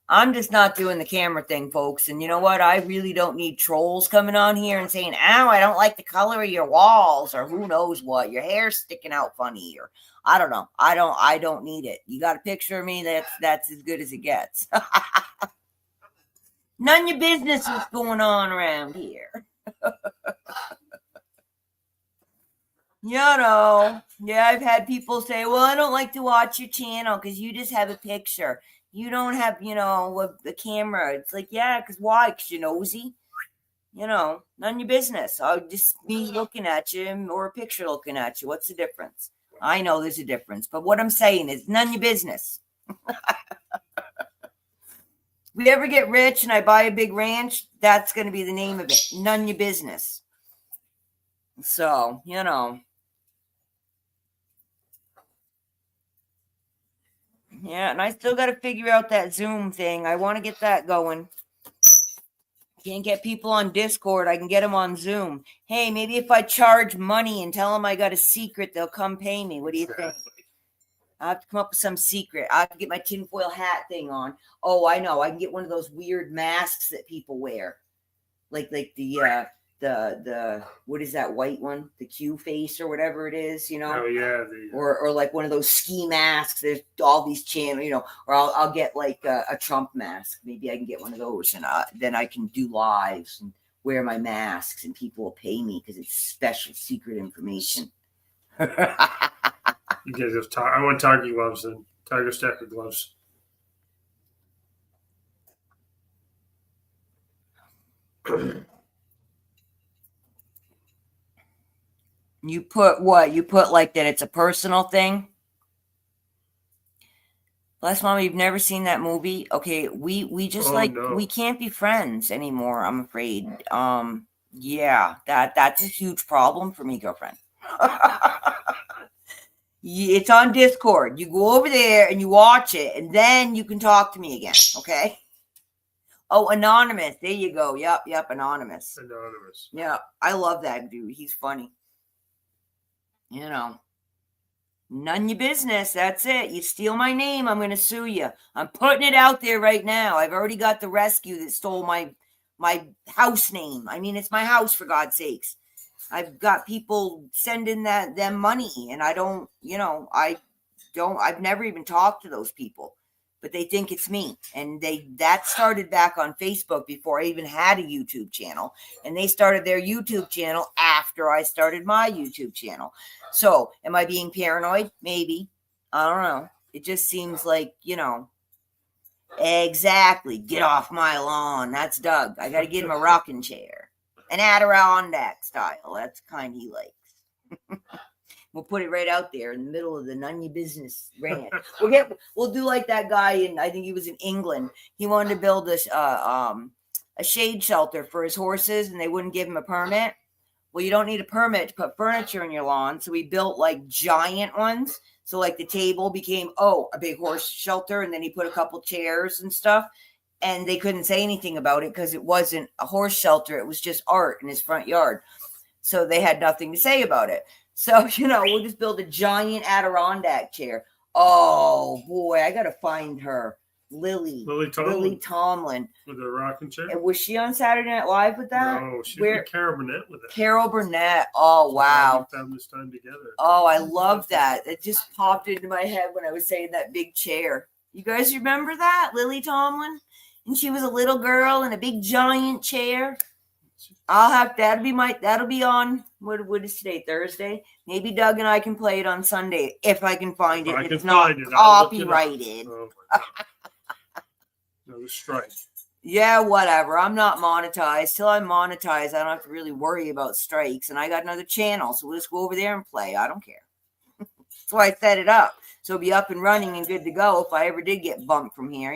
I'm just not doing the camera thing, folks. And you know what? I really don't need trolls coming on here and saying, "Ow, I don't like the color of your walls," or who knows what. Your hair's sticking out funny, or I don't know. I don't need it. You got a picture of me, that's as good as it gets. None of your business what's going on around here. Yeah, I've had people say, "Well, I don't like to watch your channel because you just have a picture. You don't have, the camera." It's like, yeah, because why? Because you're nosy. None of your business. I'll just be looking at you, or a picture looking at you. What's the difference? I know there's a difference, but what I'm saying is none of your business. We ever get rich and I buy a big ranch, that's going to be the name of it. None of your business. So, Yeah, and I still got to figure out that Zoom thing. I want to get that going. Can't get people on Discord. I can get them on Zoom. Hey, maybe if I charge money and tell them I got a secret, they'll come pay me. What do you think? I have to come up with some secret. I have to get my tinfoil hat thing on. Oh, I know. I can get one of those weird masks that people wear. Like the what is that white one? The Q face or whatever it is, Oh yeah. Or like one of those ski masks. There's all these channels, or I'll get like a Trump mask. Maybe I can get one of those, and then I can do lives and wear my masks, and people will pay me because it's special secret information. You get those. I want tiger gloves and tiger stacker gloves. You put what? You put like that it's a personal thing? Bless Mama, you've never seen that movie? Okay, we just we can't be friends anymore, I'm afraid. Yeah, that's a huge problem for me, girlfriend. It's on Discord. You go over there and you watch it, and then you can talk to me again, okay? Oh, Anonymous. There you go. Yep, Anonymous. Yeah, I love that dude. He's funny. None of your business. That's it. You steal my name, I'm going to sue you. I'm putting it out there right now. I've already got the rescue that stole my house name. I mean, it's my house, for God's sakes. I've got people sending them money, and I've never even talked to those people. but they think it's me. And that started back on Facebook before I even had a YouTube channel. And they started their YouTube channel after I started my YouTube channel. So am I being paranoid? Maybe. I don't know. It just seems like, exactly. Get off my lawn. That's Doug. I got to get him a rocking chair. An Adirondack style. That's the kind he likes. We'll put it right out there in the middle of the none your business ranch. We'll do like that guy I think he was in England. He wanted to build a shade shelter for his horses, and they wouldn't give him a permit. Well, you don't need a permit to put furniture in your lawn, so we built like giant ones. So like the table became a big horse shelter, and then he put a couple chairs and stuff, and they couldn't say anything about it because it wasn't a horse shelter; it was just art in his front yard. So they had nothing to say about it. So, we'll just build a giant Adirondack chair. Oh, boy, I got to find her. Lily Tomlin. With a rocking chair? And was she on Saturday Night Live with that? No, she was Carol Burnett with it. Carol Burnett. Oh, wow. We found this time together. Oh, I love that. It just popped into my head when I was saying that big chair. You guys remember that? Lily Tomlin? And she was a little girl in a big giant chair. That'll be on, what is today, Thursday? Maybe Doug and I can play it on Sunday if I can find it. It's not copyrighted. Oh my God. No strike. Yeah, whatever. I'm not monetized. Till I'm monetized, I don't have to really worry about strikes. And I got another channel, so we'll just go over there and play. I don't care. That's why I set it up. So it'll be up and running and good to go if I ever did get bumped from here,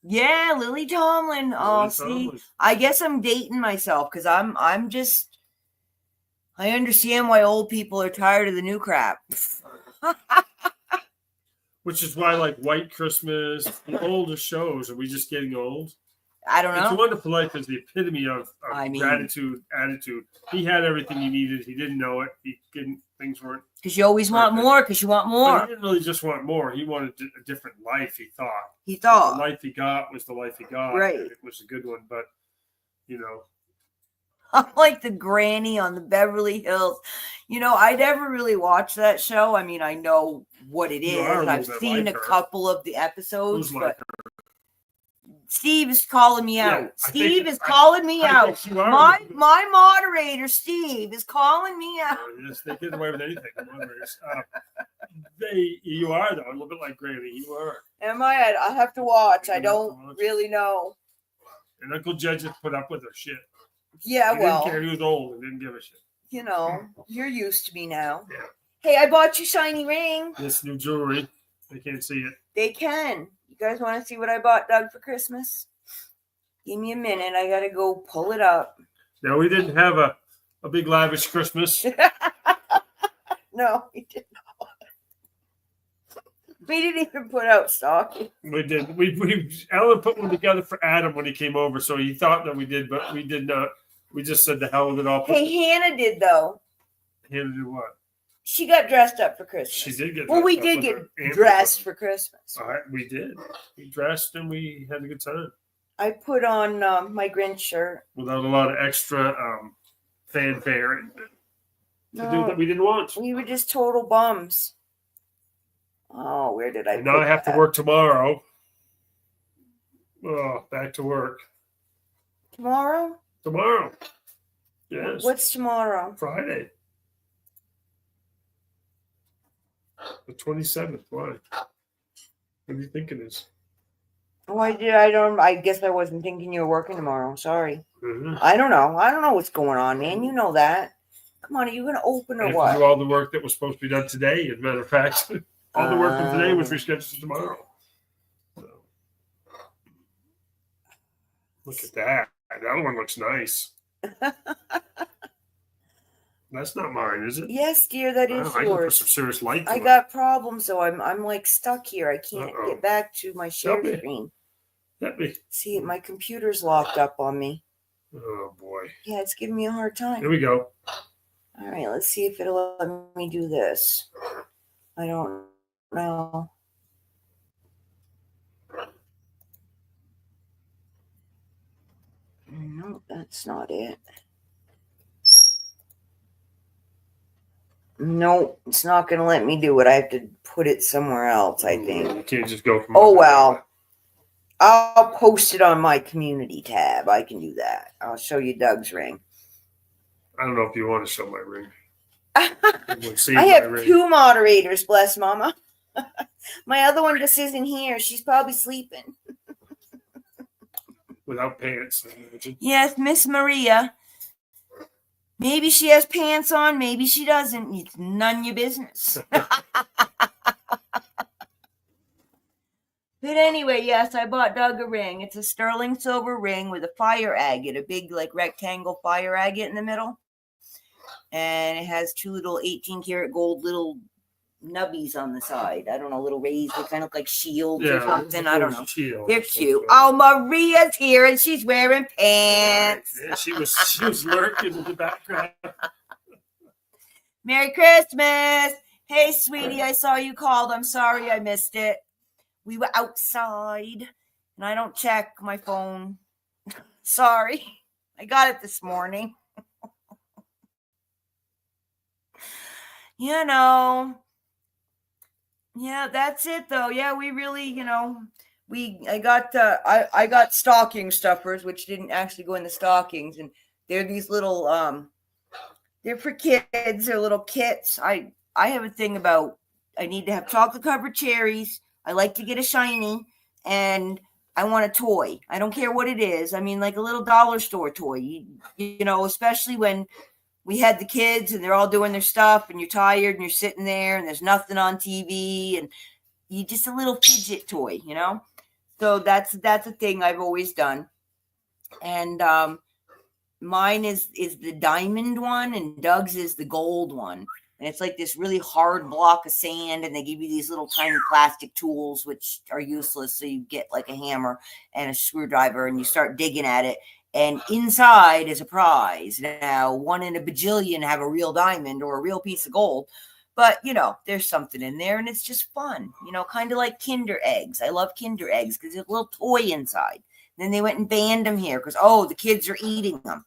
Yeah, Lily Tomlin. See, I guess I'm dating myself because I understand why old people are tired of the new crap. Which is why, like White Christmas, the older shows, are we just getting old? I don't know. It's a Wonderful Life is the epitome of gratitude, attitude. He had everything he needed. He didn't know it. Things weren't. Because you always want more. Because you want more. But he didn't really just want more. He wanted a different life. He thought. The life he got was the life he got. Right. And it was a good one, but I'm like the granny on the Beverly Hills. I never really watched that show. I mean, I know what it is. I've seen a couple of the episodes, but Steve is calling me out. Steve is calling me out. My moderator, Steve, is calling me out. Yes, they get away with anything. You are though, a little bit like Granny. You are. Am I? I have to watch. I don't really know. And Uncle Jed just put up with her shit. Yeah, he didn't care. He was old and didn't give a shit. You're used to me now. Yeah. Hey, I bought you shiny ring. This new jewelry. They can't see it. They can. You guys want to see what I bought Doug for Christmas? Give me a minute. I got to go pull it up. No, we didn't have a big lavish Christmas. No, we did not. We didn't even put out stocking. We did. Ellen put one together for Adam when he came over, so he thought that we did, but we did not. We just said the hell of it all. Hey, Hannah did though. Hannah did what? She got dressed up for Christmas. She did get. Well, we did get dressed for Christmas. All right, we did. We dressed and we had a good time. I put on my Grinch shirt without a lot of extra fanfare to do that we didn't want. We were just total bums. Oh, where did I? And now I have to work tomorrow. Oh, back to work. Tomorrow? Tomorrow. Yes. What's tomorrow? Friday. The 27th. Why? What do you think it is? Why did I guess I wasn't thinking you were working tomorrow. Sorry. Mm-hmm. I don't know. I don't know what's going on, man. You know that. Come on, are you going to open or what? Do all the work that was supposed to be done today. As a matter of fact, all the work from today was rescheduled to tomorrow. So. Look at that. That other one looks nice. That's not mine, is it? Yes, dear, that is yours. I can put some serious light. I got problems, so I'm like stuck here. I can't get back to my share screen. Let me. See, my computer's locked up on me. Oh boy. Yeah, it's giving me a hard time. Here we go. All right, let's see if it'll let me do this. I don't know. No, that's not it. No, it's not going to let me do it. I have to put it somewhere else, I think. You can't just go from. Oh, well. I'll post it on my community tab. I can do that. I'll show you Doug's ring. I don't know if you want to show my ring. I have 2 moderators, bless mama. My other one just isn't here. She's probably sleeping. Without pants. Yes, Miss Maria. Maybe she has pants on. Maybe she doesn't. It's none of your business. But anyway, yes, I bought Doug a ring. It's a sterling silver ring with a fire agate, a big like rectangle fire agate in the middle. And it has 2 little 18 karat gold little nubbies on the side. I don't know, little raised. They kind of look like shields or something. I don't know. They're cute. Oh, Maria's here and she's wearing pants. Yeah, she was lurking in the background. Merry Christmas. Hey, sweetie, I saw you called. I'm sorry I missed it. We were outside, and I don't check my phone. Sorry. I got it this morning. You know. Yeah, that's it, though. Yeah, we really, I got stocking stuffers, which didn't actually go in the stockings, and they're these little, they're for kids. They're little kits. I have a thing about I need to have chocolate covered cherries. I like to get a shiny, and I want a toy. I don't care what it is. I mean, like a little dollar store toy, especially when we had the kids and they're all doing their stuff and you're tired and you're sitting there and there's nothing on TV and you just a little fidget toy, So that's a thing I've always done. And mine is the diamond one and Doug's is the gold one. And it's like this really hard block of sand, and they give you these little tiny plastic tools, which are useless. So you get like a hammer and a screwdriver, and you start digging at it. And inside is a prize. Now, 1 in a bajillion have a real diamond or a real piece of gold. But, there's something in there, and it's just fun. Kind of like Kinder Eggs. I love Kinder Eggs because there's a little toy inside. Then they went and banned them here because, the kids are eating them.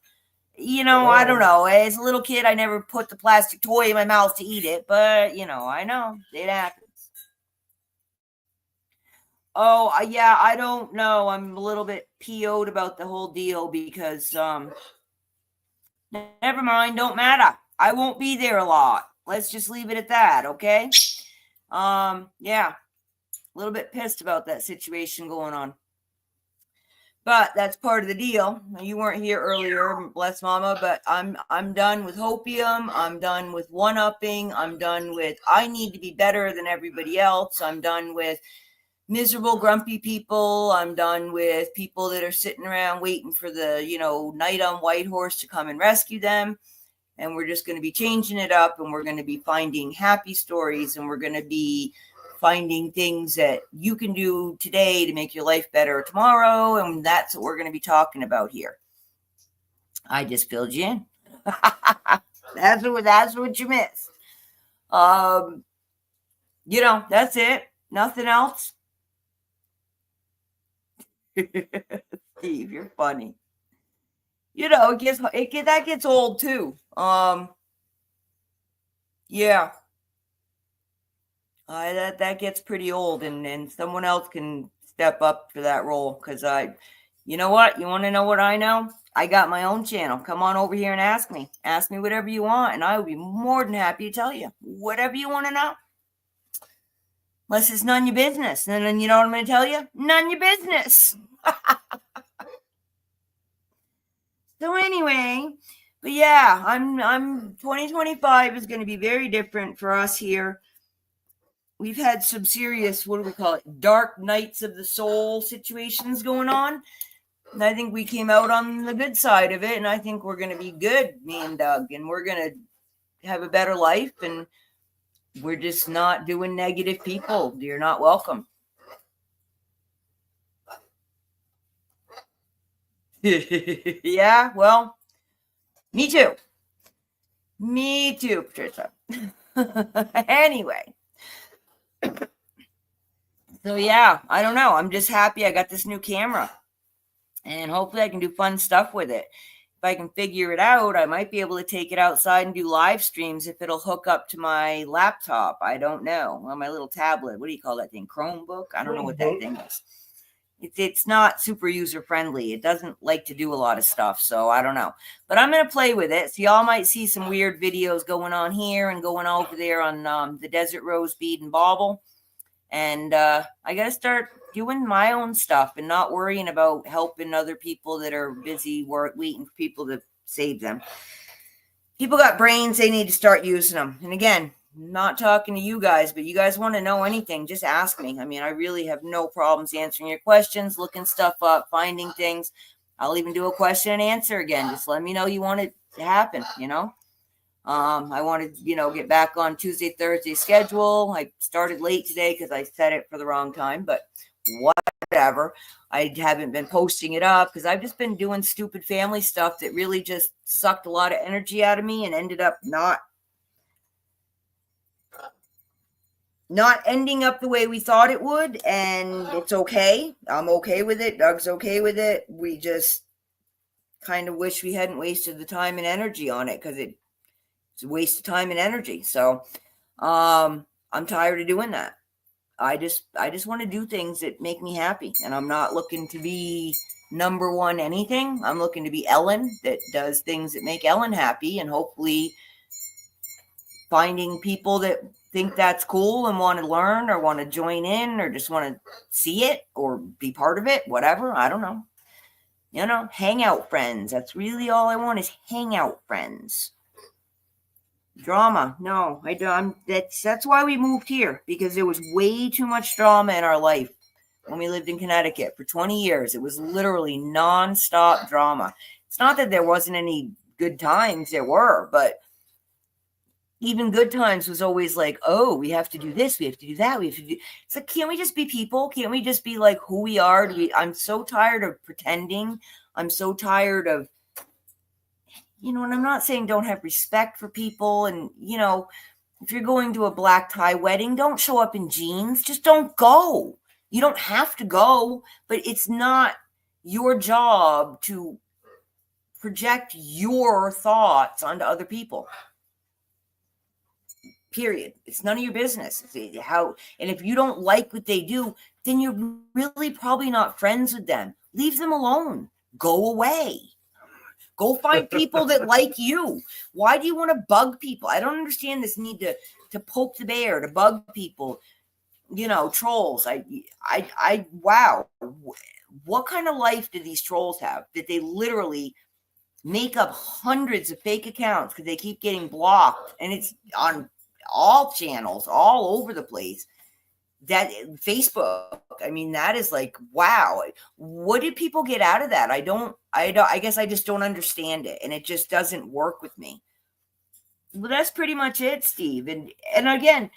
I don't know. As a little kid, I never put the plastic toy in my mouth to eat it, but, I know. It happens. Oh, yeah, I don't know. I'm a little bit PO'd about the whole deal because, never mind, don't matter. I won't be there a lot. Let's just leave it at that, okay? Yeah, a little bit pissed about that situation going on. But that's part of the deal. You weren't here earlier, bless mama, but I'm done with hopium. I'm done with one-upping. I'm done with I need to be better than everybody else. I'm done with miserable, grumpy people. I'm done with people that are sitting around waiting for the, knight on white horse to come and rescue them. And we're just going to be changing it up, and we're going to be finding happy stories, and we're going to be finding things that you can do today to make your life better tomorrow. And that's what we're going to be talking about here. I just filled you in. That's what you missed. That's it. Nothing else. Steve, you're funny. That gets old too. Yeah. That gets pretty old, and someone else can step up for that role because you know what? You want to know what I know? I got my own channel. Come on over here and ask me. Ask me whatever you want, and I will be more than happy to tell you whatever you want to know. Unless it's none of your business. And then you know what I'm going to tell you? None of your business. So anyway, but yeah, I'm 2025 is going to be very different for us here. We've had some serious, what do we call it? Dark nights of the soul situations going on. And I think we came out on the good side of it. And I think we're going to be good, me and Doug. And we're going to have a better life. And we're just not doing negative people. You're not welcome. Yeah, well, me too. Me too, Patricia. Anyway. So yeah, I don't know. I'm just happy I got this new camera, and hopefully I can do fun stuff with it. if I can figure it out, I might be able to take it outside and do live streams if it'll hook up to my laptop. I don't know. On my little tablet. What do you call that thing? Chromebook? I don't know what that thing is. It's not super user friendly. It doesn't like to do a lot of stuff. So I don't know. But I'm going to play with it. So y'all might see some weird videos going on here and going over there on the Desert Rose Bead and Bauble. And I got to start doing my own stuff and not worrying about helping other people that are busy waiting for people to save them. People got brains. They need to start using them. And again, not talking to you guys, but you guys want to know anything, just ask me. I mean, I really have no problems answering your questions, looking stuff up, finding things. I'll even do a question and answer again. Just let me know you want it to happen, you know. I wanted, get back on Tuesday, Thursday schedule. I started late today because I set it for the wrong time, but whatever. I haven't been posting it up because I've just been doing stupid family stuff that really just sucked a lot of energy out of me and ended up not ending up the way we thought it would. And it's okay. I'm okay with it. Doug's okay with it. We just kind of wish we hadn't wasted the time and energy on it because it's a waste of time and energy. So I'm tired of doing that. I just want to do things that make me happy. And I'm not looking to be number one anything. I'm looking to be Ellen that does things that make Ellen happy, and hopefully finding people that think that's cool and want to learn or want to join in or just want to see it or be part of it, whatever. I don't know. Hangout friends. That's really all I want is hangout friends. Drama. No, I don't. That's why we moved here, because there was way too much drama in our life when we lived in Connecticut for 20 years. It was literally nonstop drama. It's not that there wasn't any good times. There were, but even good times was always like, oh, we have to do this, we have to do that, we have to do. It's like, can't we just be people? Can't we just be like who we are? I'm so tired of pretending. I'm so tired of, and I'm not saying don't have respect for people. And, if you're going to a black tie wedding, don't show up in jeans. Just don't go. You don't have to go, but it's not your job to project your thoughts onto other people. Period. It's none of your business. And if you don't like what they do, then you're really probably not friends with them. Leave them alone. Go away. Go find people that like you. Why do you want to bug people? I don't understand this need to poke the bear, to bug people. Trolls. Wow. What kind of life do these trolls have that they literally make up hundreds of fake accounts because they keep getting blocked, and it's on all channels all over the place? That Facebook, I mean, that is like, wow, what did people get out of that? I guess I just don't understand it, and it just doesn't work with me. Well, that's pretty much it, Steve. And again,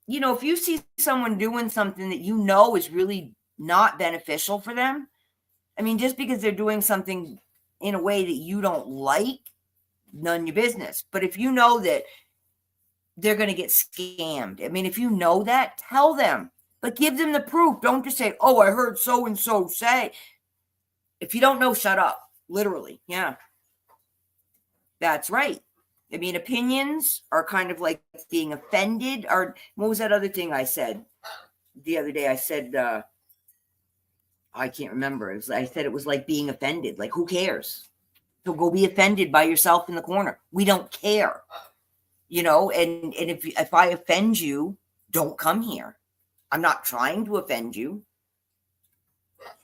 if you see someone doing something that is really not beneficial for them, I mean, just because they're doing something in a way that you don't like, none of your business. But if you know that they're going to get scammed, I mean, if you know that, tell them, but give them the proof. Don't just say, oh, I heard so-and-so say. If you don't know, shut up. Literally. Yeah. That's right. I mean, opinions are kind of like being offended. Or what was that other thing I said the other day? I said, I can't remember. I said it was like being offended. Like, who cares? So go be offended by yourself in the corner. We don't care. And if I offend you, don't come here. I'm not trying to offend you.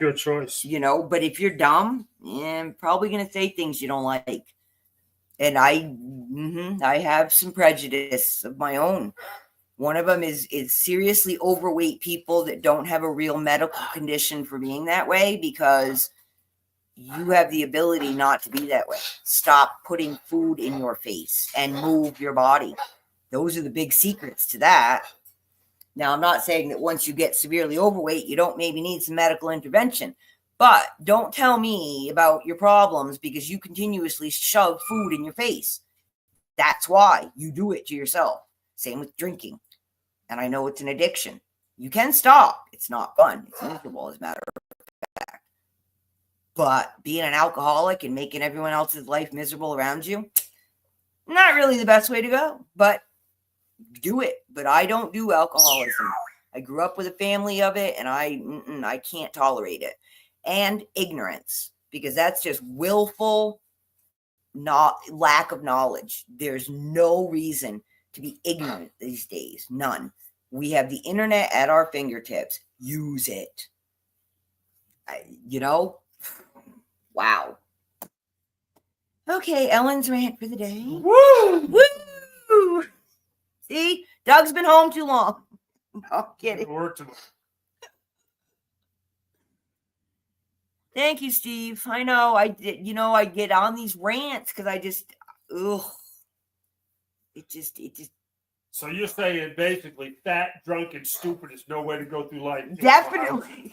Your choice. But if you're dumb, I'm probably going to say things you don't like. And I have some prejudice of my own. One of them is seriously overweight people that don't have a real medical condition for being that way, because you have the ability not to be that way. Stop putting food in your face and move your body. Those are the big secrets to that. Now, I'm not saying that once you get severely overweight, you don't maybe need some medical intervention. But don't tell me about your problems because you continuously shove food in your face. That's why you do it to yourself. Same with drinking. And I know it's an addiction. You can stop. It's not fun. It's miserable, as a matter of fact. But being an alcoholic and making everyone else's life miserable around you, not really the best way to go, but do it. But I don't do alcoholism. I grew up with a family of it, and I can't tolerate it. And ignorance, because that's just willful lack of knowledge. There's no reason to be ignorant these days. None. We have the internet at our fingertips. Use it. Wow. Okay, Ellen's rant for the day. Woo! Woo! See, Doug's been home too long. No kidding. Work tomorrow. Thank you, Steve. I know I did. I get on these rants because I just, it just. So you're saying basically fat, drunk, and stupid is no way to go through life. Definitely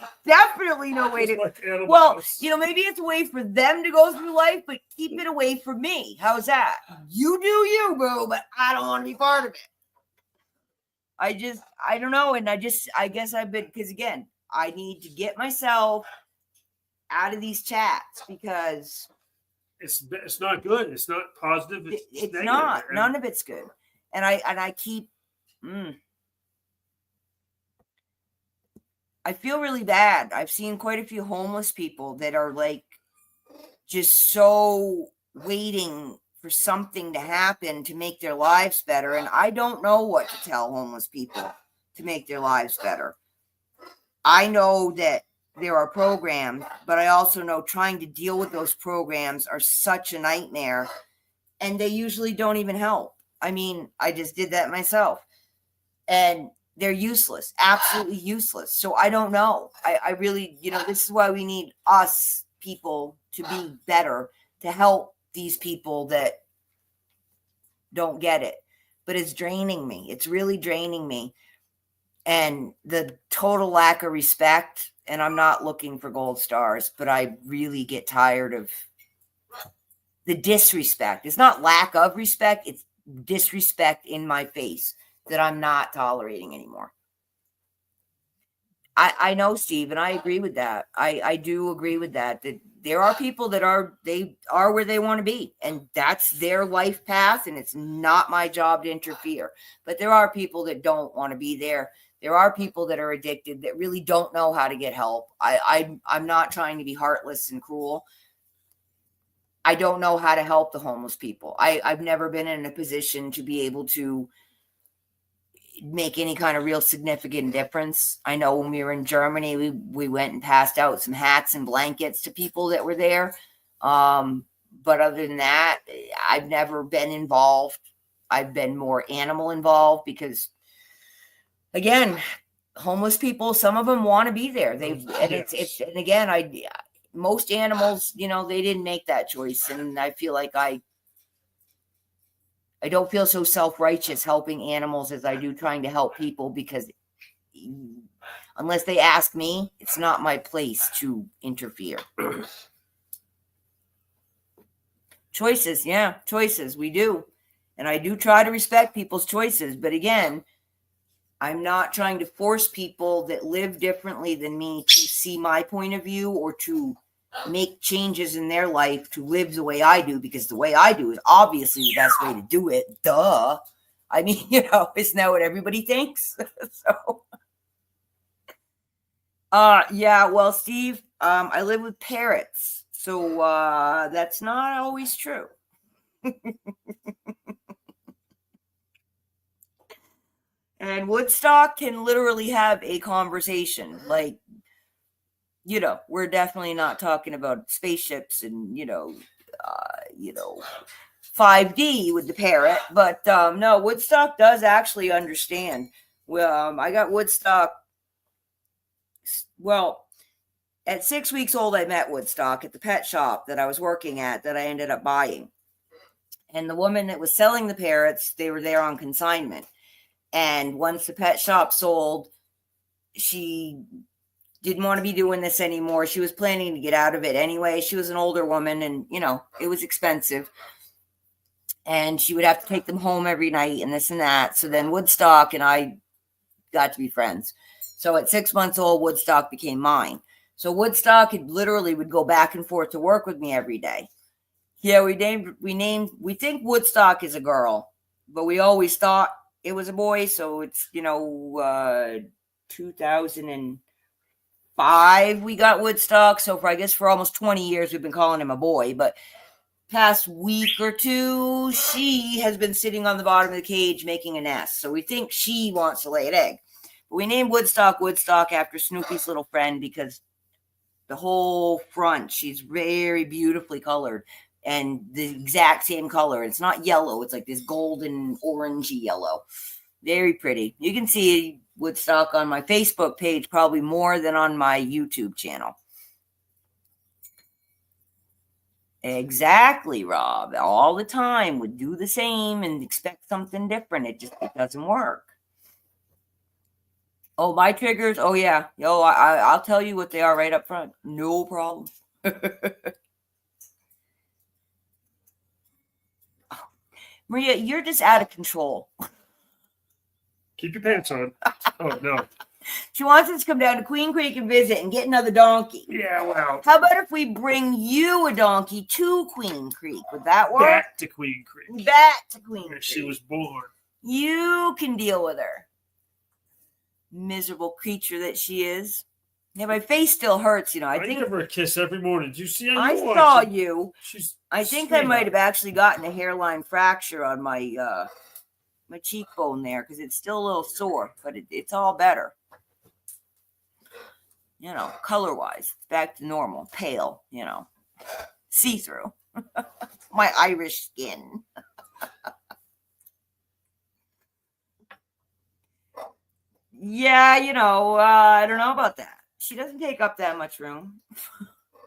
no way to. Well, maybe it's a way for them to go through life, but keep it away from me. How's that? You do you, boo, but I don't want to be part of it. I don't know. And I guess I've been, because again, I need to get myself out of these chats because it's not good. It's not positive. It's not. None of it's good. And I keep, I feel really bad. I've seen quite a few homeless people that are like just so waiting for something to happen to make their lives better. And I don't know what to tell homeless people to make their lives better. I know that there are programs, but I also know trying to deal with those programs are such a nightmare, and they usually don't even help. I mean, I just did that myself, and they're useless, absolutely useless. So I don't know. I really, this is why we need us people to be better, to help these people that don't get it. But it's draining me. It's really draining me. And the total lack of respect, and I'm not looking for gold stars, but I really get tired of the disrespect. It's not lack of respect. It's disrespect in my face that I'm not tolerating anymore. I know, Steve, and I agree with that. I do agree with that there are people that are where they want to be, and that's their life path, and it's not my job to interfere. But there are people that don't want to be there. There are people that are addicted that really don't know how to get help. I'm not trying to be heartless and cruel. I don't know how to help the homeless people. I've never been in a position to be able to make any kind of real significant difference. I know when we were in Germany, we went and passed out some hats and blankets to people that were there. But other than that, I've never been involved. I've been more animal involved because, again, homeless people, some of them want to be there. And again, most animals, they didn't make that choice. And I feel like I don't feel so self-righteous helping animals as I do trying to help people, because unless they ask me, it's not my place to interfere. Choices, we do. And I do try to respect people's choices. But again, I'm not trying to force people that live differently than me to see my point of view or to make changes in their life to live the way I do, because the way I do is obviously the best way to do it. Duh. I mean, isn't that what everybody thinks? So, well, Steve, I live with parrots, so that's not always true. And Woodstock can literally have a conversation. Like, we're definitely not talking about spaceships and, 5D with the parrot. But no, Woodstock does actually understand. Well, I got Woodstock. Well, at 6 weeks old, I met Woodstock at the pet shop that I was working at that I ended up buying. And the woman that was selling the parrots, they were there on consignment. And once the pet shop sold, she didn't want to be doing this anymore. She was planning to get out of it anyway. She was an older woman, and, it was expensive. And she would have to take them home every night and this and that. So then Woodstock and I got to be friends. So at 6 months old, Woodstock became mine. So Woodstock literally would go back and forth to work with me every day. Yeah, we think Woodstock is a girl, but we always thought it was a boy. So it's, 2005 we got Woodstock. So for almost 20 years, we've been calling him a boy. But past week or two, she has been sitting on the bottom of the cage making a nest. So we think she wants to lay an egg. But we named Woodstock after Snoopy's little friend because the whole front, she's very beautifully colored and the exact same color. It's not yellow. It's like this golden orangey yellow. Very pretty. You can see Woodstock on my Facebook page probably more than on my YouTube channel. Exactly, Rob. All the time would do the same and expect something different. It doesn't work. Oh, my triggers. Oh, yeah. I'll tell you what they are right up front. No problem. Maria, you're just out of control. Keep your pants on. Oh, no. She wants us to come down to Queen Creek and visit and get another donkey. Yeah, well. How about if we bring you a donkey to Queen Creek? Would that work? Back to Queen Creek. Back to Queen Where Creek. she was born. You can deal with her. Miserable creature that she is. Yeah, my face still hurts, I think give her a kiss every morning. Did you see how I you saw you. I think I sweet. might have actually gotten a hairline fracture on my my cheekbone there because it's still a little sore, but it's all better. Color-wise, it's back to normal, pale, see-through. My Irish skin. Yeah, I don't know about that. She doesn't take up that much room.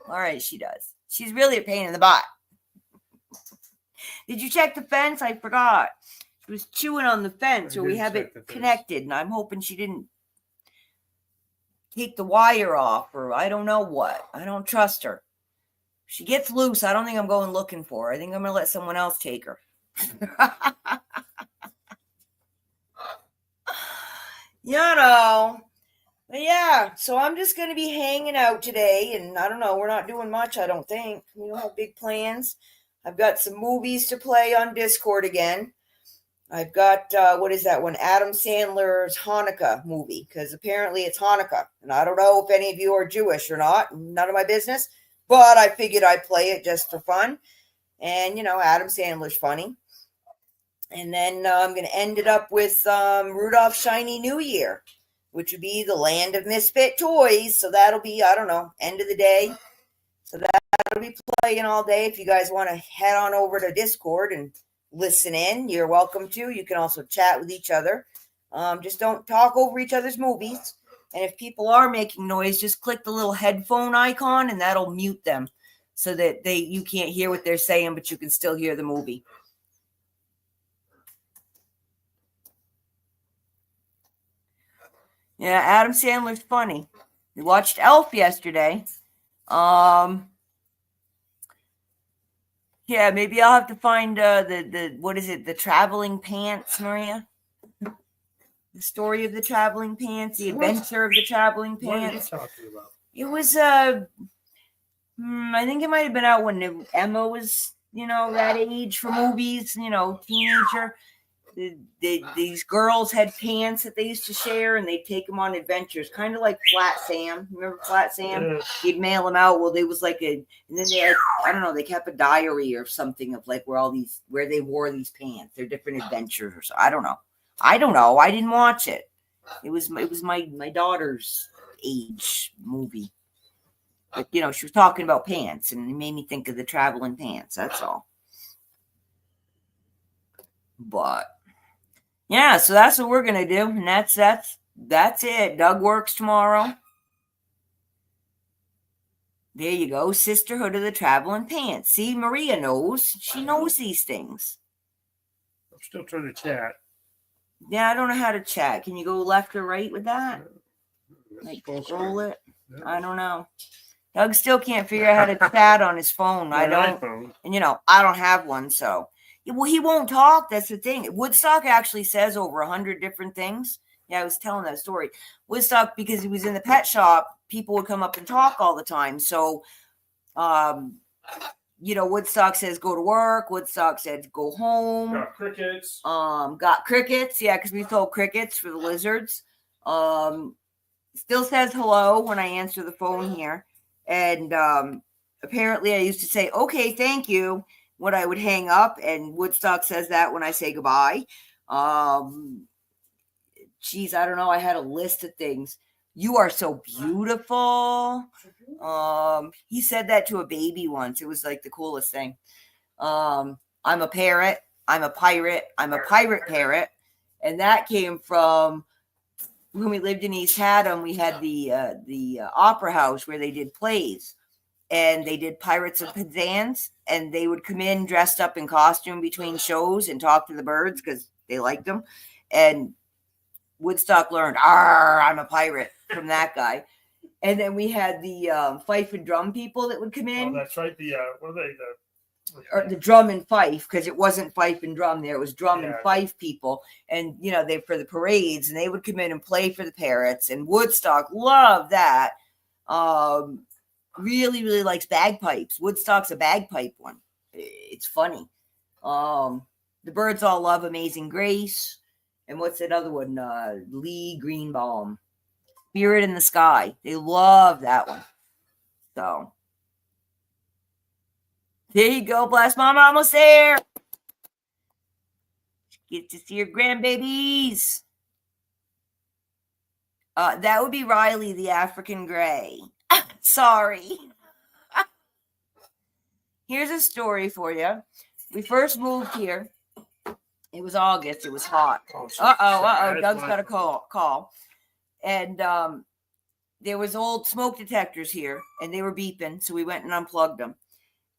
All right, she does. She's really a pain in the butt. Did you check the fence? I forgot. She was chewing on the fence, so we have it connected, and I'm hoping she didn't take the wire off, or I don't know what. I don't trust her. If she gets loose, I don't think I'm going looking for her. I think I'm going to let someone else take her. But yeah, so I'm just going to be hanging out today, and I don't know, we're not doing much, I don't think. We don't have big plans. I've got some movies to play on Discord again. I've got, what is that one? Adam Sandler's Hanukkah movie, because apparently it's Hanukkah. And I don't know if any of you are Jewish or not. None of my business. But I figured I'd play it just for fun. And, Adam Sandler's funny. And then I'm going to end it up with Rudolph's Shiny New Year, which would be the land of misfit toys. So that'll be, I don't know, end of the day. So that'll be playing all day. If you guys want to head on over to Discord and listen in, you're welcome to. You can also chat with each other. Just don't talk over each other's movies. And if people are making noise, just click the little headphone icon and that'll mute them so that you can't hear what they're saying, but you can still hear the movie. Yeah, Adam Sandler's funny. We watched Elf yesterday. Yeah, maybe I'll have to find the what is it? The traveling pants, Maria. The story of the traveling pants, the adventure of the traveling pants. What are you talking about? It was I think it might have been out when Emma was, that age for movies, teenager. These girls had pants that they used to share, and they'd take them on adventures, kind of like Flat Sam. Remember Flat Sam? Yeah. He'd mail them out. Well, they was like and then they had, I don't know, they kept a diary or something of like where they wore these pants, their different adventures or so. I don't know. I didn't watch it. It was my daughter's age movie. But she was talking about pants, and it made me think of the traveling pants. That's all. But yeah, so that's what we're gonna do, and that's it. Doug works tomorrow. There you go, Sisterhood of the Traveling Pants. See, Maria knows. She knows these things. I'm still trying to chat. Yeah, I don't know how to chat. Can you go left or right with that? Like scroll it? I don't know. Doug still can't figure out how to chat on his phone. I don't. iPhone. And I don't have one, so. Well, he won't talk. That's the thing. Woodstock actually says over 100 different things. Yeah, I was telling that story. Woodstock, because he was in the pet shop people would come up and talk all the time. So, Woodstock says go to work. Woodstock said go home. Got crickets. Got crickets. Yeah, because we sold crickets for the lizards. Still says hello when I answer the phone here. And apparently I used to say, okay, thank you, when I would hang up. And Woodstock says that when I say goodbye. Geez, I don't know. I had a list of things. You are so beautiful. He said that to a baby once. It was like the coolest thing. I'm a parrot. I'm a pirate. I'm a pirate parrot. And that came from when we lived in East Haddam. We had the opera house where they did plays, and they did Pirates of Penzance, and they would come in dressed up in costume between shows and talk to the birds because they liked them. And Woodstock learned, I'm a pirate, from that guy. And then we had the fife and drum people that would come in. Oh, that's right. What are they? Or the drum and fife, because it wasn't fife and drum there. It was drum and fife people. And, they for the parades, and they would come in and play for the parrots. And Woodstock loved that. Really, really likes bagpipes. Woodstock's a bagpipe one. It's funny. The birds all love Amazing Grace. And what's that other one? Lee Greenbaum. Spirit in the Sky. They love that one. So there you go, Blast Mama, almost there. Get to see your grandbabies. That would be Riley, the African gray. Sorry. Here's a story for you. We first moved here. It was August. It was hot. Doug's got a call. And there was old smoke detectors here, and they were beeping, so we went and unplugged them.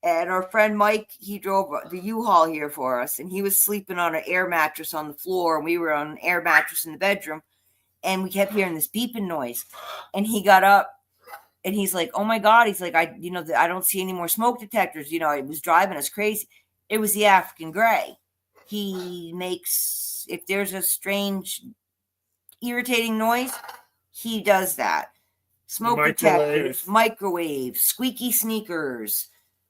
And our friend Mike, he drove the U-Haul here for us, and he was sleeping on an air mattress on the floor, and we were on an air mattress in the bedroom, and we kept hearing this beeping noise. And he got up, and he's like, "Oh my God!" He's like, "I don't see any more smoke detectors." It was driving us crazy. It was the African gray. He makes, if there's a strange, irritating noise, he does that. Smoke detectors, microwaves, squeaky sneakers.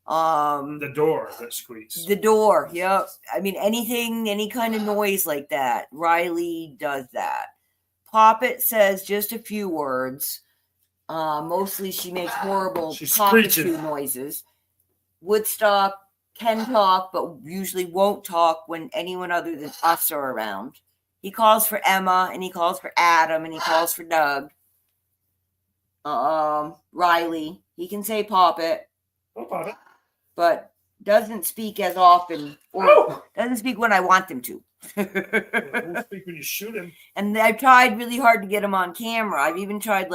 The door that squeaks. The door, yep. I mean, any kind of noise like that. Riley does that. Poppet says just a few words. Mostly she makes horrible cockatoo noises. Woodstock can talk, but usually won't talk when anyone other than us are around. He calls for Emma, and he calls for Adam, and he calls for Doug. Riley, he can say Poppet. Oh, Poppet. But doesn't speak as often, or doesn't speak when I want him to. Won't speak when you shoot him. And I've tried really hard to get him on camera. I've even tried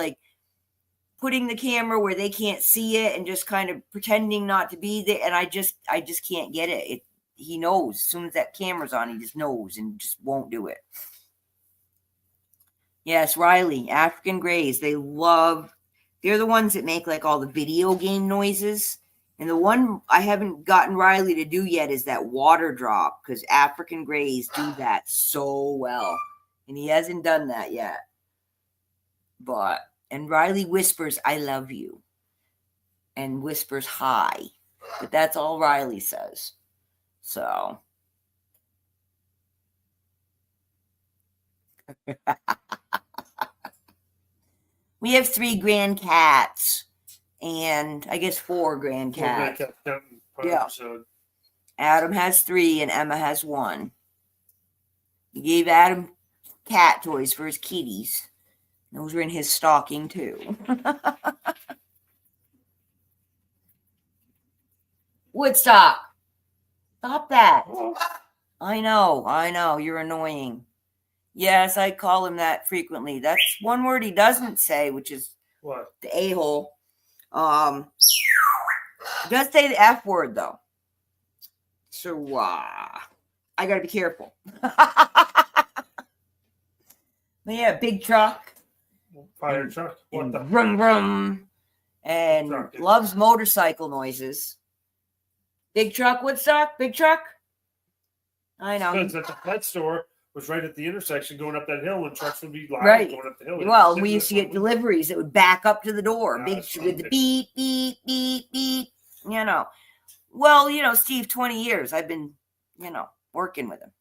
putting the camera where they can't see it and just kind of pretending not to be there. And I just can't get it. He knows as soon as that camera's on, he just knows and just won't do it. Yes, Riley, African Greys. They're the ones that make all the video game noises. And the one I haven't gotten Riley to do yet is that water drop, because African Greys do that so well. And he hasn't done that yet. And Riley whispers, "I love you." And whispers hi. But that's all Riley says. So. We have 3 grand cats. And I guess 4 grand cats. Yeah. Adam has 3 and Emma has 1. He gave Adam cat toys for his kitties. Those were in his stocking too. Woodstock. Stop that. I know. You're annoying. Yes, I call him that frequently. That's one word he doesn't say, which is what? The a-hole. Does say the F word though. So I gotta be careful. But yeah, big truck. Fire truck. What the vroom vroom. And loves motorcycle noises. Big truck, Woodstock? Big truck? I know. It's at the pet store was right at the intersection going up that hill, and trucks would be loud Right. going up the hill. Well, we used to get deliveries that would back up to the door, Yeah, big that's with the funny. beep, beep, beep, beep. Well, Steve, 20 years I've been, working with him.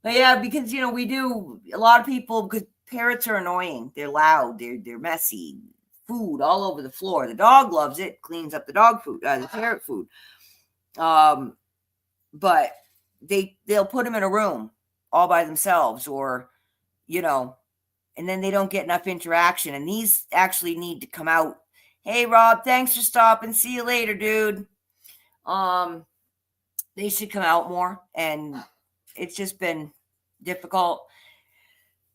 But yeah, because we do a lot of people, because parrots are annoying. They're loud. They're messy. Food all over the floor. The dog loves it. Cleans up the dog food, the parrot food. But they'll put them in a room all by themselves, or and then they don't get enough interaction. And these actually need to come out. Hey, Rob, thanks for stopping. See you later, dude. They should come out more, and it's just been difficult.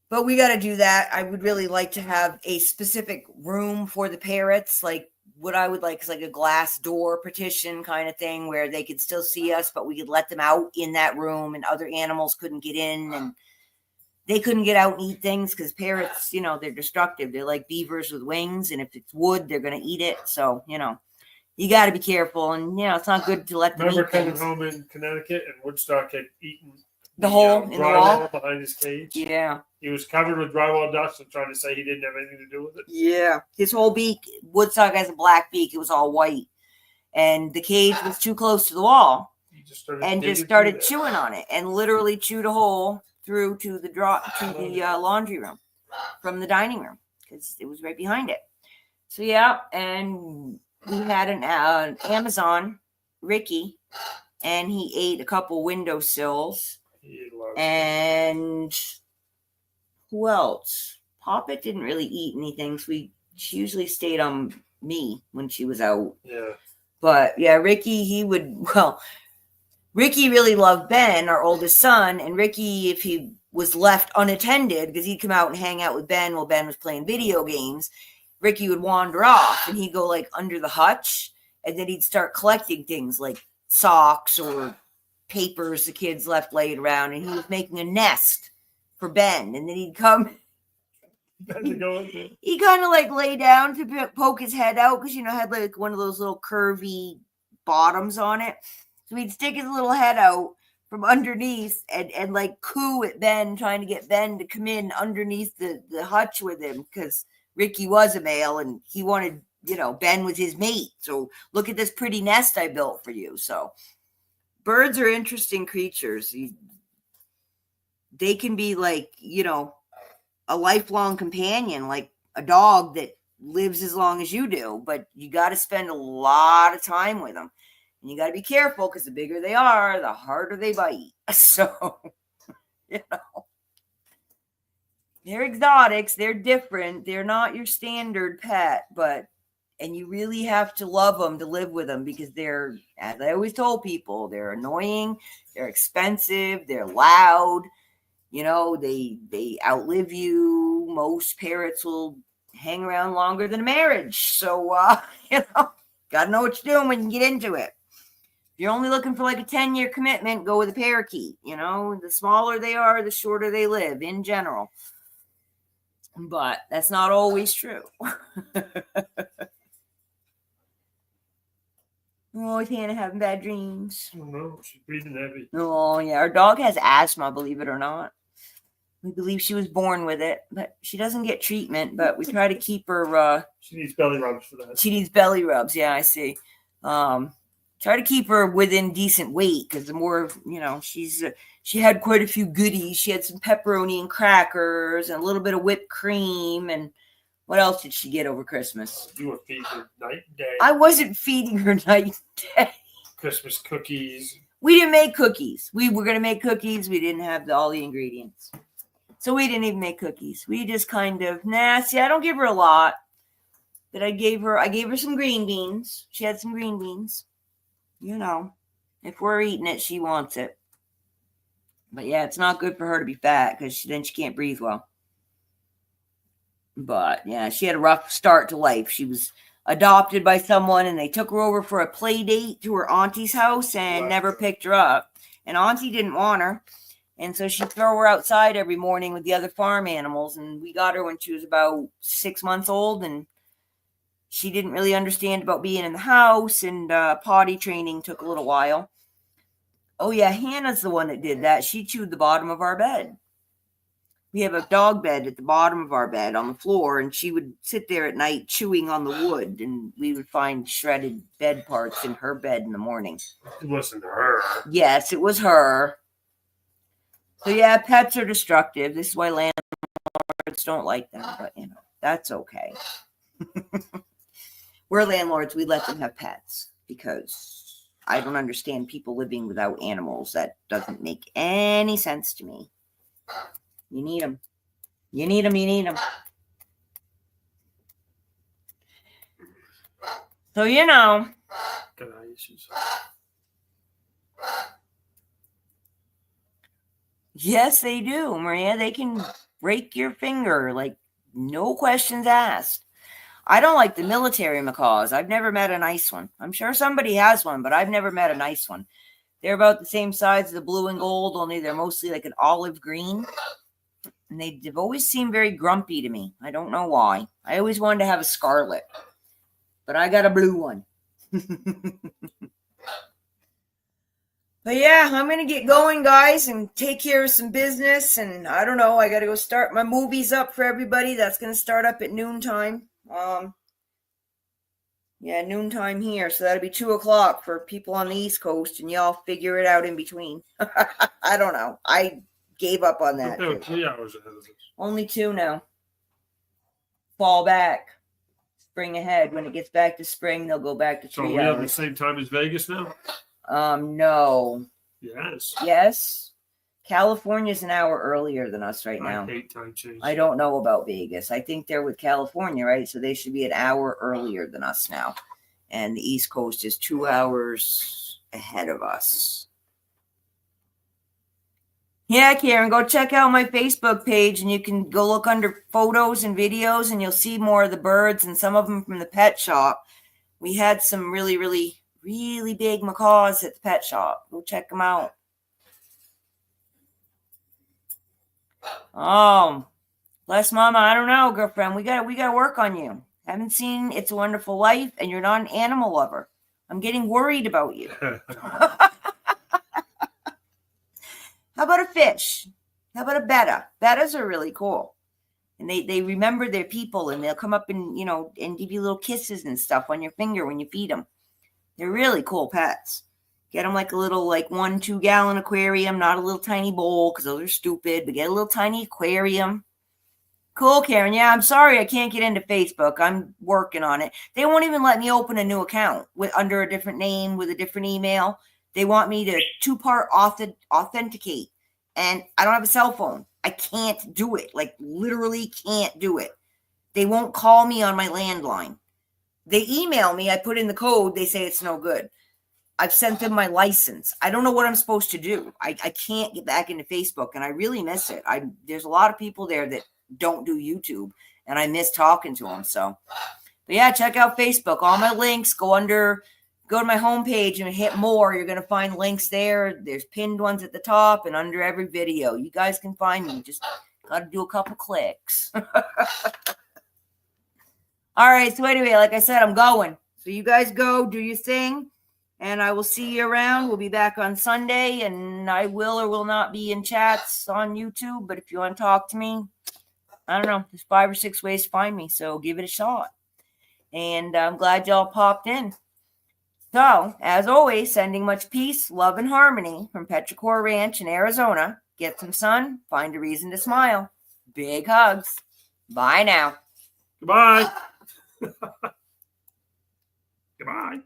But we got to do that. I would really like to have a specific room for the parrots. Like what I would like is like a glass door partition kind of thing where they could still see us, but we could let them out in that room, and other animals couldn't get in, and they couldn't get out and eat things because parrots, they're destructive. They're like beavers with wings, and if it's wood, they're going to eat it. So, you got to be careful, and it's not good to let them Remember eat coming things. home in Connecticut, and Woodstock had eaten The hole in the wall? drywall behind his cage. Yeah. He was covered with drywall dust and trying to say he didn't have anything to do with it. Yeah. His whole beak, Woodstock has a black beak. It was all white. And the cage was too close to the wall. He just started And digging just started through chewing on it, and literally chewed a hole through to the laundry room from the dining room, because it was right behind it. So yeah, and we had an Amazon, Ricky, and he ate a couple windowsills. He ate a lot of And who else? Poppet didn't really eat anything, so she usually stayed on me when she was out. Yeah. But yeah, Ricky, Ricky really loved Ben, our oldest son, and Ricky, if he was left unattended, because he'd come out and hang out with Ben while Ben was playing video games, Ricky would wander off, and he'd go like under the hutch, and then he'd start collecting things like socks or papers the kids left laid around, and he was making a nest for Ben, and then he'd come. He kind of like lay down to poke his head out, because had like one of those little curvy bottoms on it. So he'd stick his little head out from underneath and like coo at Ben, trying to get Ben to come in underneath the hutch with him, because Ricky was a male and he wanted, Ben was his mate. So look at this pretty nest I built for you. So birds are interesting creatures. They can be like, a lifelong companion, like a dog that lives as long as you do, but you got to spend a lot of time with them. And you got to be careful, because the bigger they are, the harder they bite. So, they're exotics. They're different. They're not your standard pet, and you really have to love them to live with them, because they're, as I always told people, they're annoying, they're expensive, they're loud. They outlive you. Most parrots will hang around longer than a marriage. So, got to know what you're doing when you get into it. If you're only looking for like a 10-year commitment, go with a parakeet. The smaller they are, the shorter they live in general. But that's not always true. Oh, is Hannah having bad dreams? I don't know. She's breathing heavy. Oh, yeah. Our dog has asthma, believe it or not. We believe she was born with it, but she doesn't get treatment. But we try to keep her. She needs belly rubs for that. She needs belly rubs. Yeah, I see. Try to keep her within decent weight, because the more, she had quite a few goodies. She had some pepperoni and crackers and a little bit of whipped cream. And what else did she get over Christmas? You were feeding her night and day. I wasn't feeding her night and day. Christmas cookies. We didn't make cookies. We were going to make cookies. We didn't have all the ingredients. So we didn't even make cookies. We just kind of, I don't give her a lot. But I gave her some green beans. She had some green beans. If we're eating it, she wants it. But yeah, it's not good for her to be fat, because then she can't breathe well. But yeah, she had a rough start to life. She was adopted by someone, and they took her over for a play date to her auntie's house and never picked her up. And auntie didn't want her. And so she'd throw her outside every morning with the other farm animals. And we got her when she was about 6 months old, and she didn't really understand about being in the house, and potty training took a little while. Oh, yeah, Hannah's the one that did that. She chewed the bottom of our bed. We have a dog bed at the bottom of our bed on the floor, and she would sit there at night chewing on the wood, and we would find shredded bed parts in her bed in the morning. It wasn't her. Yes, it was her. So, yeah, pets are destructive. This is why landlords don't like them, but, that's okay. We're landlords. We let them have pets because I don't understand people living without animals. That doesn't make any sense to me. You need them. You need them. You need them. So, Got eye issues. Yes, they do, Maria. They can break your finger, like, no questions asked. I don't like the military macaws. I've never met a nice one. I'm sure somebody has one, but I've never met a nice one. They're about the same size as the blue and gold, only they're mostly like an olive green. And they've always seemed very grumpy to me. I don't know why. I always wanted to have a scarlet, but I got a blue one. But yeah, I'm going to get going, guys, and take care of some business. And I don't know, I got to go start my movies up for everybody. That's going to start up at noontime. Yeah, noontime here. So that'll be 2:00 for people on the East Coast, and y'all figure it out in between. I don't know. I gave up on that. They were 3 hours ahead of us. Only 2 now. Fall back. Spring ahead. When it gets back to spring, they'll go back to 3 So we have the hours. same time as Vegas now? No. Yes. Yes. California's an hour earlier than us right now. I hate time change. I don't know about Vegas. I think they're with California, right? So they should be an hour earlier than us now. And the East Coast is 2 hours ahead of us. Yeah, Karen, go check out my Facebook page, and you can go look under photos and videos, and you'll see more of the birds and some of them from the pet shop. We had some really, really, really big macaws at the pet shop. Go check them out. Bless Mama. I don't know, girlfriend. We got to work on you. Haven't seen It's a Wonderful Life, and you're not an animal lover. I'm getting worried about you. How about a fish? How about a betta? Bettas are really cool. And they remember their people, and they'll come up and, and give you little kisses and stuff on your finger when you feed them. They're really cool pets. Get them like a little 1-2 gallon aquarium, not a little tiny bowl because those are stupid, but get a little tiny aquarium. Cool, Karen. Yeah, I'm sorry I can't get into Facebook. I'm working on it. They won't even let me open a new account under a different name with a different email. They want me to 2-part authenticate, and I don't have a cell phone. I can't do it. Literally can't do it. They won't call me on my landline. They email me. I put in the code. They say it's no good. I've sent them my license. I don't know what I'm supposed to do. I can't get back into Facebook, and I really miss it. There's a lot of people there that don't do YouTube, and I miss talking to them. So, but yeah, check out Facebook. All my links, go to my homepage and hit more. You're going to find links there. There's pinned ones at the top and under every video. You guys can find me. Just got to do a couple clicks. All right. So anyway, like I said, I'm going. So you guys go, do your thing, and I will see you around. We'll be back on Sunday, and I will or will not be in chats on YouTube. But if you want to talk to me, I don't know. There's 5 or 6 ways to find me, so give it a shot. And I'm glad y'all popped in. So, as always, sending much peace, love, and harmony from Petrichor Ranch in Arizona. Get some sun, find a reason to smile. Big hugs. Bye now. Goodbye. Goodbye. Goodbye.